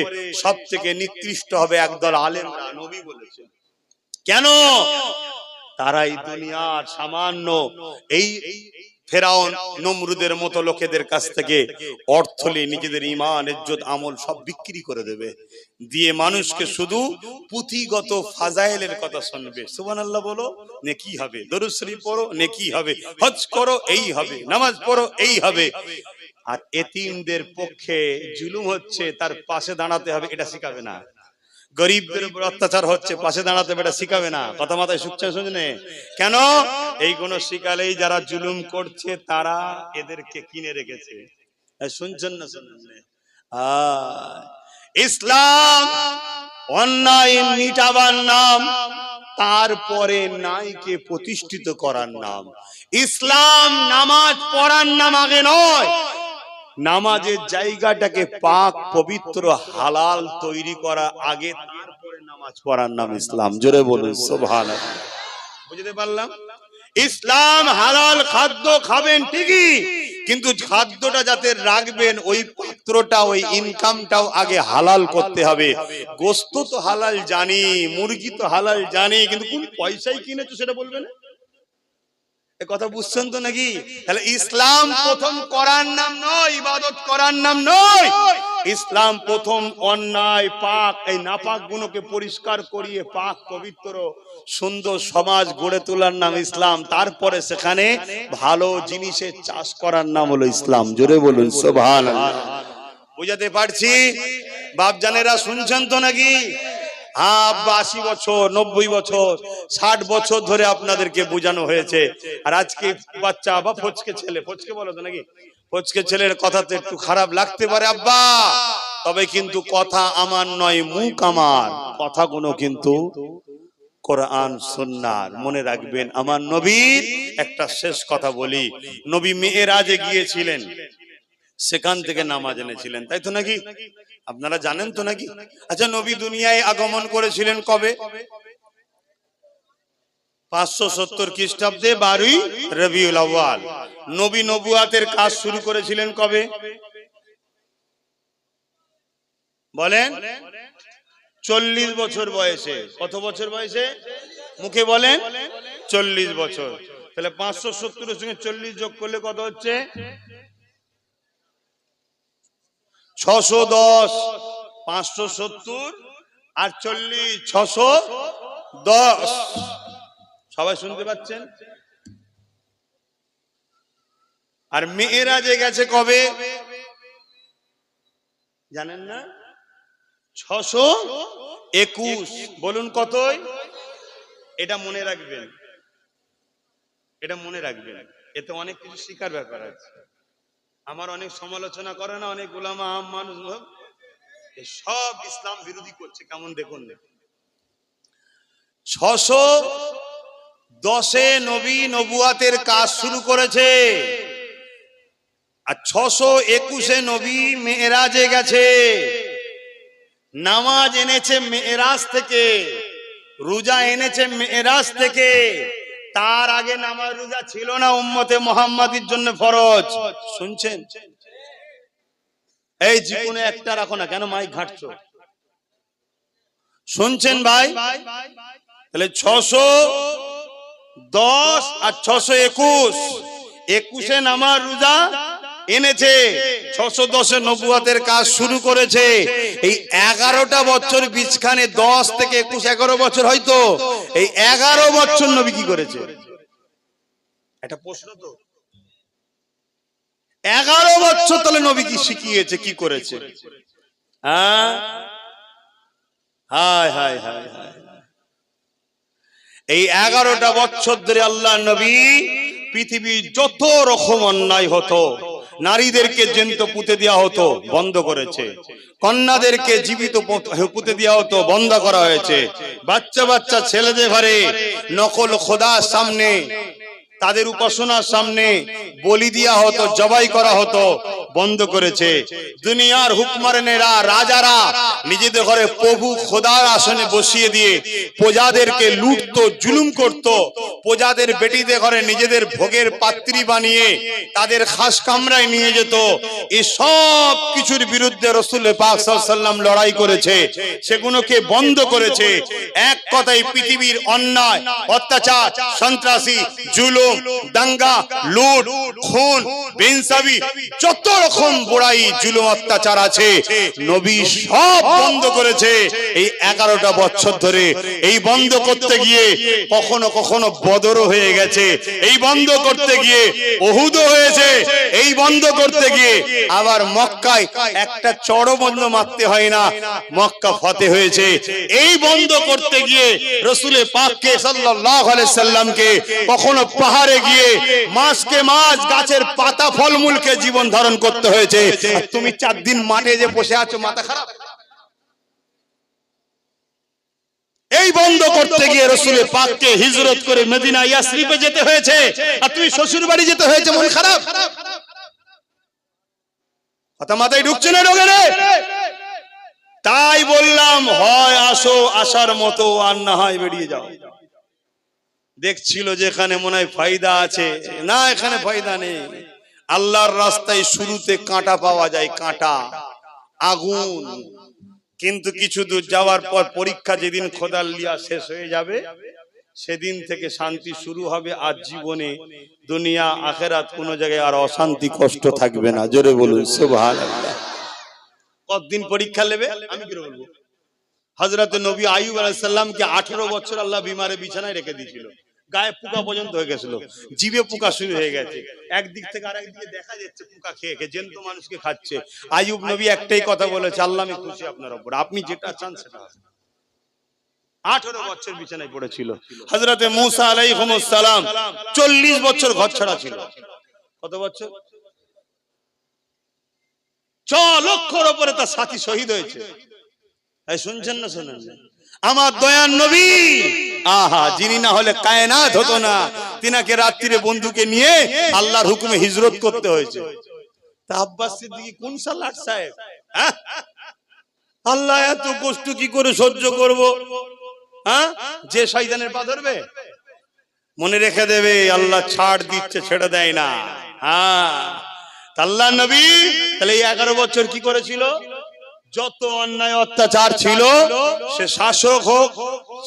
সব থেকে নিকৃষ্ট হবে একদল আলেমরা। নবী বলেছেন। কেন? তারাই দুনিয়ার সামান্য এই ফেরাউন নমরুদের মতো লোকেদের কাছ থেকে অর্থ নিয়ে নিজেদের ঈমান, ইজ্জত, আমল সব বিক্রি করে দেবে, দিয়ে মানুষকে শুধু পুঁথিগত ফাজাইলের কথা শুনবে। সুবহানাল্লাহ বলো, নেকি হবে। দরুদ শরীফ পড়ো, নেকি হবে। হজ করো, এই হবে। নামাজ পড়ো, এই হবে। আর এতিমদের পক্ষে জুলুম হচ্ছে, তার পাশে দাঁড়াতে হবে, এটা শিখাবে না। গরিবদের উপর অত্যাচার হচ্ছে, পাশে দাঁড়াতে হবে, এটা শিখাবে না। কথা মাথায় শুনছেন? শুনছেন? কেন? এই কোন শিখালেই যারা জুলুম করছে তারা এদেরকে কিনে রেখেছে। শুনছেন না? শুনছেন? ইসলাম অন্যায় মিটাবার নাম, তারপরে নাইকে প্রতিষ্ঠিত করার নাম। ইসলাম নামাজ পড়ার নাম আগে নয়, নামাজের জায়গাটাকে পাক পবিত্র হালাল তৈরি করা আগে, তারপরে নামাজ পড়ার নাম ইসলাম। জোরে বলুন সুবহানাল্লাহ। বুঝতে পারলাম? ইসলাম হালাল খাদ্য খাবেন ঠিকই, কিন্তু খাদ্যটা যাতে রাখবেন ওই পাত্রটা, ওই ইনকামটাও আগে হালাল করতে হবে। গোশত তো হালাল জানি, মুরগি তো হালাল জানি, কিন্তু কোন পয়সায় কিনেছো সেটা বলবে না। কথা বুঝছেন তো নাকি? তাহলে ইসলাম প্রথম করার নাম নয়, ইবাদত করার নাম নয়। ইসলাম প্রথম অন্যায় পাক, এই নাপাক গুণকে পরিষ্কার করিয়ে পাক পবিত্র সুন্দর সমাজ গড়ে তোলার নাম ইসলাম। তারপরে সেখানে ভালো জিনিসের চাষ করার নাম হলো ইসলাম। জোরে বলুন সুবহানাল্লাহ। বুঝাতে পারছি? বাপজানেরা শুনছেন তো নাকি? 80 বছর, 90 বছর, 60 বছর ধরে আপনাদেরকে বোঝানো হয়েছে। আর আজকে বাচ্চা বা ফচকে ছেলে, ফচকে বলো তো নাকি, ফচকে ছেলের কথাতে একটু খারাপ লাগতে পারে আব্বা, তবে কিন্তু কথা আমার নয়, মুখ আমার। কথাগুলো কিন্তু কোরআন সুন্নাহর। মনে রাখবেন আমার নবীর একটা শেষ কথা বলি, নবী মেরাজে গিয়েছিলেন, সেখান থেকে নামাজ এনেছিলেন, তাই তো নাকি? আপনারা জানেন তো নাকি? আচ্ছা, নবী দুনিয়ায় আগমন করেছিলেন কবে? 570 খ্রিস্টাব্দে 12ই রবিউল আউয়াল। নবী নবুয়াতের কাজ শুরু করেছিলেন কবে বলেন? 40 বছর বয়সে। কত বছর বয়সে? মুখে বলেন 40 বছর। তাহলে 570 এর সঙ্গে 40 যোগ করলে কত হচ্ছে? 610। 570 আর 40 610। সবাই শুনতে পাচ্ছেন? আর মেরাজে গেছে কবে জানেন না? 621। বলুন কতই? এটা মনে রাখবেন, এটা মনে রাখবেন। এতে অনেক কিছু শিকার ব্যাপার আছে। আমার অনেক সমালোচনা করে না অনেক উলামা আম মানুষ, সব ইসলাম বিরোধী করছে, কেমন দেখুন। 610-এ নবী নবুয়াতের কাজ শুরু করেছে, আর 621-এ নবী মেরাজে গেছে। নামাজ এনেছে মেরাজ থেকে, রোজা এনেছে মেরাজ থেকে। তার আগে নামাজ রোজা ছিল না উম্মতে মুহাম্মাদির জন্য ফরজ। শুনছেন? এই জীবনে একটা রাখো না, কেন মাইক ঘাটছো? শুনছেন ভাই? তাহলে 610 আর 621, 21-এ নামাজ রোজা এনেছে, 610-এ নবুয়াতের কাজ শুরু করেছে। এই 11টা বছর বিছখানে, 10 থেকে 21, 11 বছর হয়তো। এই 11 বছর নবী কি করেছে? একটা প্রশ্ন তো। 11 বছর তাহলে নবী কি শিখিয়েছে, কি করেছে? হ্যাঁ, হায় হায় হায় হায়। এই 11টা বছর ধরে আল্লাহ নবী পৃথিবীর যত রকম অন্যায় হতো, নারীদেরকে জ্যান্ত পুঁতে দেওয়া হতো, বন্ধ করেছে। কন্যাদেরকে জীবিত পুঁতে দেওয়া হতো, বন্ধ করা হয়েছে। বাচ্চা বাচ্চা ছেলেদের ঘরে নকল খোদার সামনে, তাদের উপাসনার সামনে বলি দেওয়া হতো, জবাই করা হতো, বন্ধ করেছে। দুনিয়ার হুকমারানেরা, রাজারা নিজেদের ঘরে প্রভু খোদার আসনে বসিয়ে দিয়ে প্রজাদেরকে লুটতো, জুলুম করত। প্রজাদের বেটিদের ঘরে নিজেদের ভোগের পাত্রী বানিয়ে তাদের খাস কামরায় নিয়ে যেত। এই সব কিছুর বিরুদ্ধে রাসূল পাক সাল্লাল্লাহু আলাইহি ওয়াসাল্লাম লড়াই করেছে, সেগুলোকে বন্ধ করেছে। এক কথায় পৃথিবীর অন্যায়, অত্যাচার, সন্ত্রাসী, জুলুম, দাঙ্গা, লুট, খুন, বেইনসাফি, যত রকম বুড়াই, জুলুম, অত্যাচার আছে, নবী সব বন্ধ করেছে এই 11টা বছর ধরে। এই বন্ধ করতে গিয়ে কখনো কখনো বদরও হয়ে গেছে, এই বন্ধ করতে গিয়ে উহুদও হয়েছে, এই বন্ধ করতে গিয়ে আবার মক্কায় একটা চড় বন্ধ মারতে হয় না, মক্কা ফতেহ হয়েছে। এই বন্ধ করতে গিয়ে রাসূল পাককে সাল্লাল্লাহু আলাইহি সাল্লামকে কখনো পাহাড়ে গিয়ে মাসকে মাস গাছের পাতা ফলমূলকে জীবন ধারণ করতে হয়েছে। আর তুমি 4 দিন মাঠে যে বসে আছো, মাথা খারাপ? এই বন্ধ করতে গিয়ে রাসূল পাককে হিজরত করে মদিনা ইয়াসরিবে যেতে হয়েছে, আর তুমি শ্বশুর বাড়ি যেতে হয়েছে, মন খারাপ? কথা মাথায় ঢুকছে না? ঢোকে না? তাই বললাম, হয় আসো আসার মতো, আর না হয় বেরিয়ে যাও। দেখছিল যেখানে মনে হয় ফায়দা আছে, না, এখানে ফায়দা নেই। আল্লাহর রাস্তায় শুরুতে কাঁটা পাওয়া যায়, কাঁটা, আগুন, কিন্তু কিছু দূর যাওয়ার পর পরীক্ষা যেদিন খোদার লিয়া শেষ হয়ে যাবে, সেদিন থেকে শান্তি শুরু হবে। আর জীবনে দুনিয়া আখেরাত কোনো জায়গায় আর অশান্তি, কষ্ট থাকবে না। জোরে বলুন সুবহানাল্লাহ। কতদিন পরীক্ষা নেবে আমি কি বলবো? হযরত নবী আইয়ুব আলাইহিস সালামকে 18 বছর আল্লাহ বিমারে বিছানায় রেখে দিয়েছিল, গায়ে পোকা পর্যন্ত হয়ে গেছিল, জিভে পোকা শুরু হয়ে গেছে, একদিক থেকে আরেক দিকে দেখা যাচ্ছে পোকা খেয়ে খেয়ে জ্যান্ত মানুষকে খাচ্ছে। আইয়ুব নবী একটাই কথা বলেছে, আল্লাহ আমি খুশি আপনার উপর, আপনি যেটা চান সেটা হবে। 18 বছর বিছানায় পড়েছিল। হযরত মূসা আলাইহিস সালাম 40 বছর ঘর ছাড়া ছিল। কত বছর? 6 লক্ষর উপরে তার সাথী শহীদ হয়েছে। এই শুনছেন না শোনেন না? আমার দয়ার নবী, আহা, যিনি না হলে কায়নাত হতো না, তিনাকে রাত্রিরে বন্ধুকে নিয়ে আল্লাহর হুকুমে হিজরত করতে হয়েছে। তা আব্বাস সিদ্দিকী কোন সালাট সাহেব, হ্যাঁ? আল্লাহ এত কষ্ট কি করে সহ্য করব, হ্যাঁ? যে শয়তানের পা ধরবে মনে রেখে দেবে, আল্লাহ ছাড় দিচ্ছে, ছেড়ে দেয় না। হ্যাঁ, আল্লাহ নবী তাহলে এই 11 বছর কি করেছিল? যত অন্যায় অত্যাচার ছিল, সে শাসক হোক,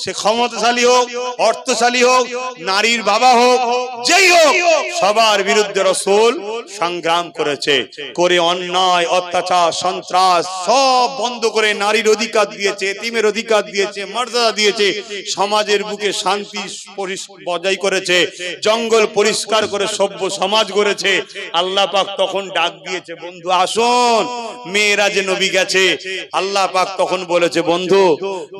সে ক্ষমতাশালী হোক, অর্থশালী হোক, নারীর বাবা হোক, যেই হোক, সবার বিরুদ্ধে রাসূল সংগ্রাম করেছে। করে অন্যায় অত্যাচার সন্ত্রাস সব বন্ধ করে নারীর অধিকার দিয়েছে, এতিমের অধিকার দিয়েছে, মর্যাদা দিয়েছে, সমাজের বুকে শান্তি বজায় করেছে, জঙ্গল পরিষ্কার করে সভ্য সমাজ গড়েছে। আল্লাহ পাক তখন ডাক দিয়েছে, বন্ধু আসুন, মেয়েরাজে নবী গেছে। আল্লাহ পাক তখন বলেছে, বন্ধু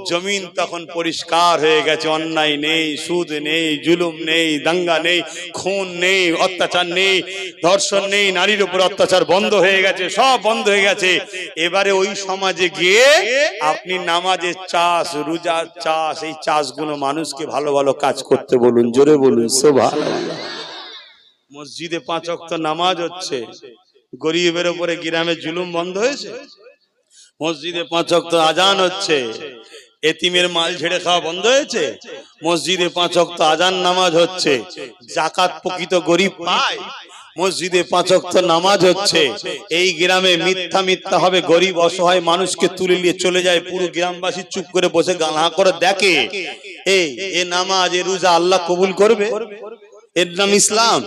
জমিন তখন পরিষ্কার হয়ে গেছে, অন্যায় নেই, সুদ নেই, জুলুম নেই, দাঙ্গা নেই, খুন নেই, অত্যাচার নেই, ধর্ষণ নেই, নারীর উপর অত্যাচার বন্ধ হয়ে গেছে, সব বন্ধ হয়ে গেছে। এবারে ওই সমাজে গিয়ে আপনি নামাজের চাষ, রোজার চাষ, এই চাষগুলো মানুষকে ভালো ভালো কাজ করতে বলুন, জোরে বলুন সুবহানাল্লাহ। মসজিদে 5 ওয়াক্ত নামাজ হচ্ছে, গরিবের উপরে গ্রামে জুলুম বন্ধ হয়েছে। মসজিদে 5 ওয়াক্ত আজান হচ্ছে, এতিমের মাল ঝেড়ে খাওয়া বন্ধ হয়েছে। মসজিদে 5 ওয়াক্ত আজান নামাজ হচ্ছে, যাকাত প্রকৃত গরিব পায়। মসজিদে 5 ওয়াক্ত নামাজ হচ্ছে, এই গ্রামে মিথ্যা মিথ্যা হবে, গরিব অসহায় মানুষকে তুলে নিয়ে চলে যায়, পুরো গ্রামবাসী চুপ করে বসে গালা করে দেখে। এই নামাজ, এ রোজা আল্লাহ কবুল করবে? এর নাম ইসলাম।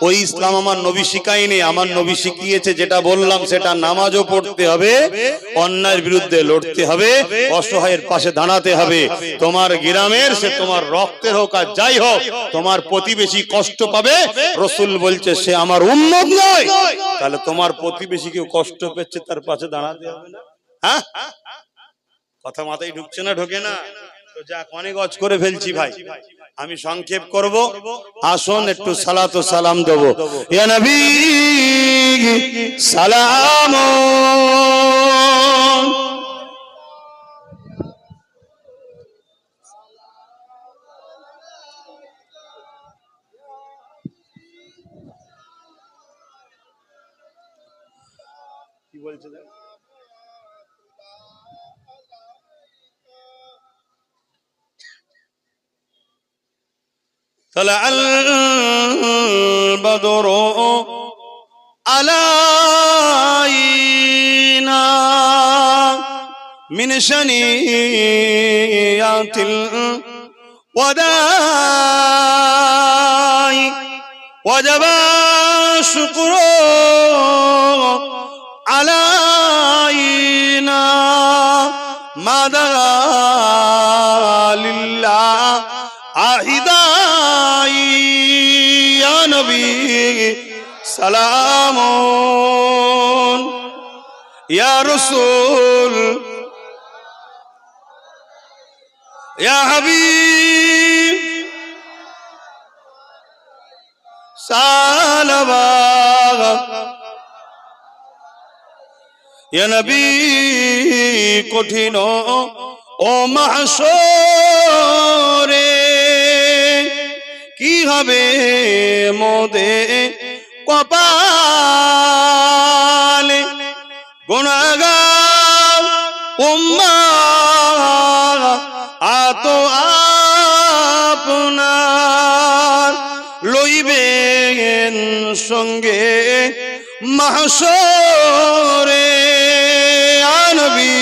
ওই ইসলাম আমার নবী শিখায়নি, আমার নবী শিখিয়েছে যেটা বললাম সেটা, নামাজও পড়তে হবে, অন্যায়ের বিরুদ্ধে লড়তে হবে, অসহায়ের পাশে দাঁড়াতে হবে। তোমার গ্রামের, সে তোমার রক্তের হোক আর যাই হোক, তোমার প্রতিবেশী কষ্ট পাবে, রাসূল বলছে সে আমার উম্মত নয়। তাহলে তোমার প্রতিবেশী কেউ কষ্ট পেচ্ছে, তার পাশে দাঁড়াতে হবে না? হ্যাঁ, কথা মাথায় ঢুকছে না? ঢোকে না তো যাক, অনেক অজ করে ফেলছি ভাই, আমি সংক্ষেপ করব। আসুন একটু সালাত ও সালাম দেব। ইয়া নবী সালাম, কি বলছে? طلع البدر علينا من شنيات الوداع وجب الشكر علينا ما دعا لله আহিদাই। ইয়া নবী সালামুন, ইয়া রাসূল, ইয়া হাবিব সালাওয়াত। ইয়া নবী কঠিন ও মাহশরে কি হবে মোদে কপালে, গুনাহগার উম্মাহ আতো আপনার লইবেন সঙ্গে মাহশরে। ইয়া নবী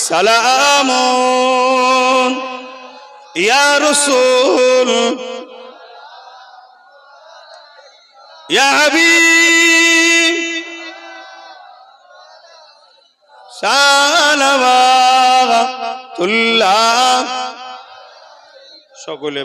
সালামুন, ইয়া রাসূল, ইয়া হাবিব সালাওয়াতুল্লাহ। সকলে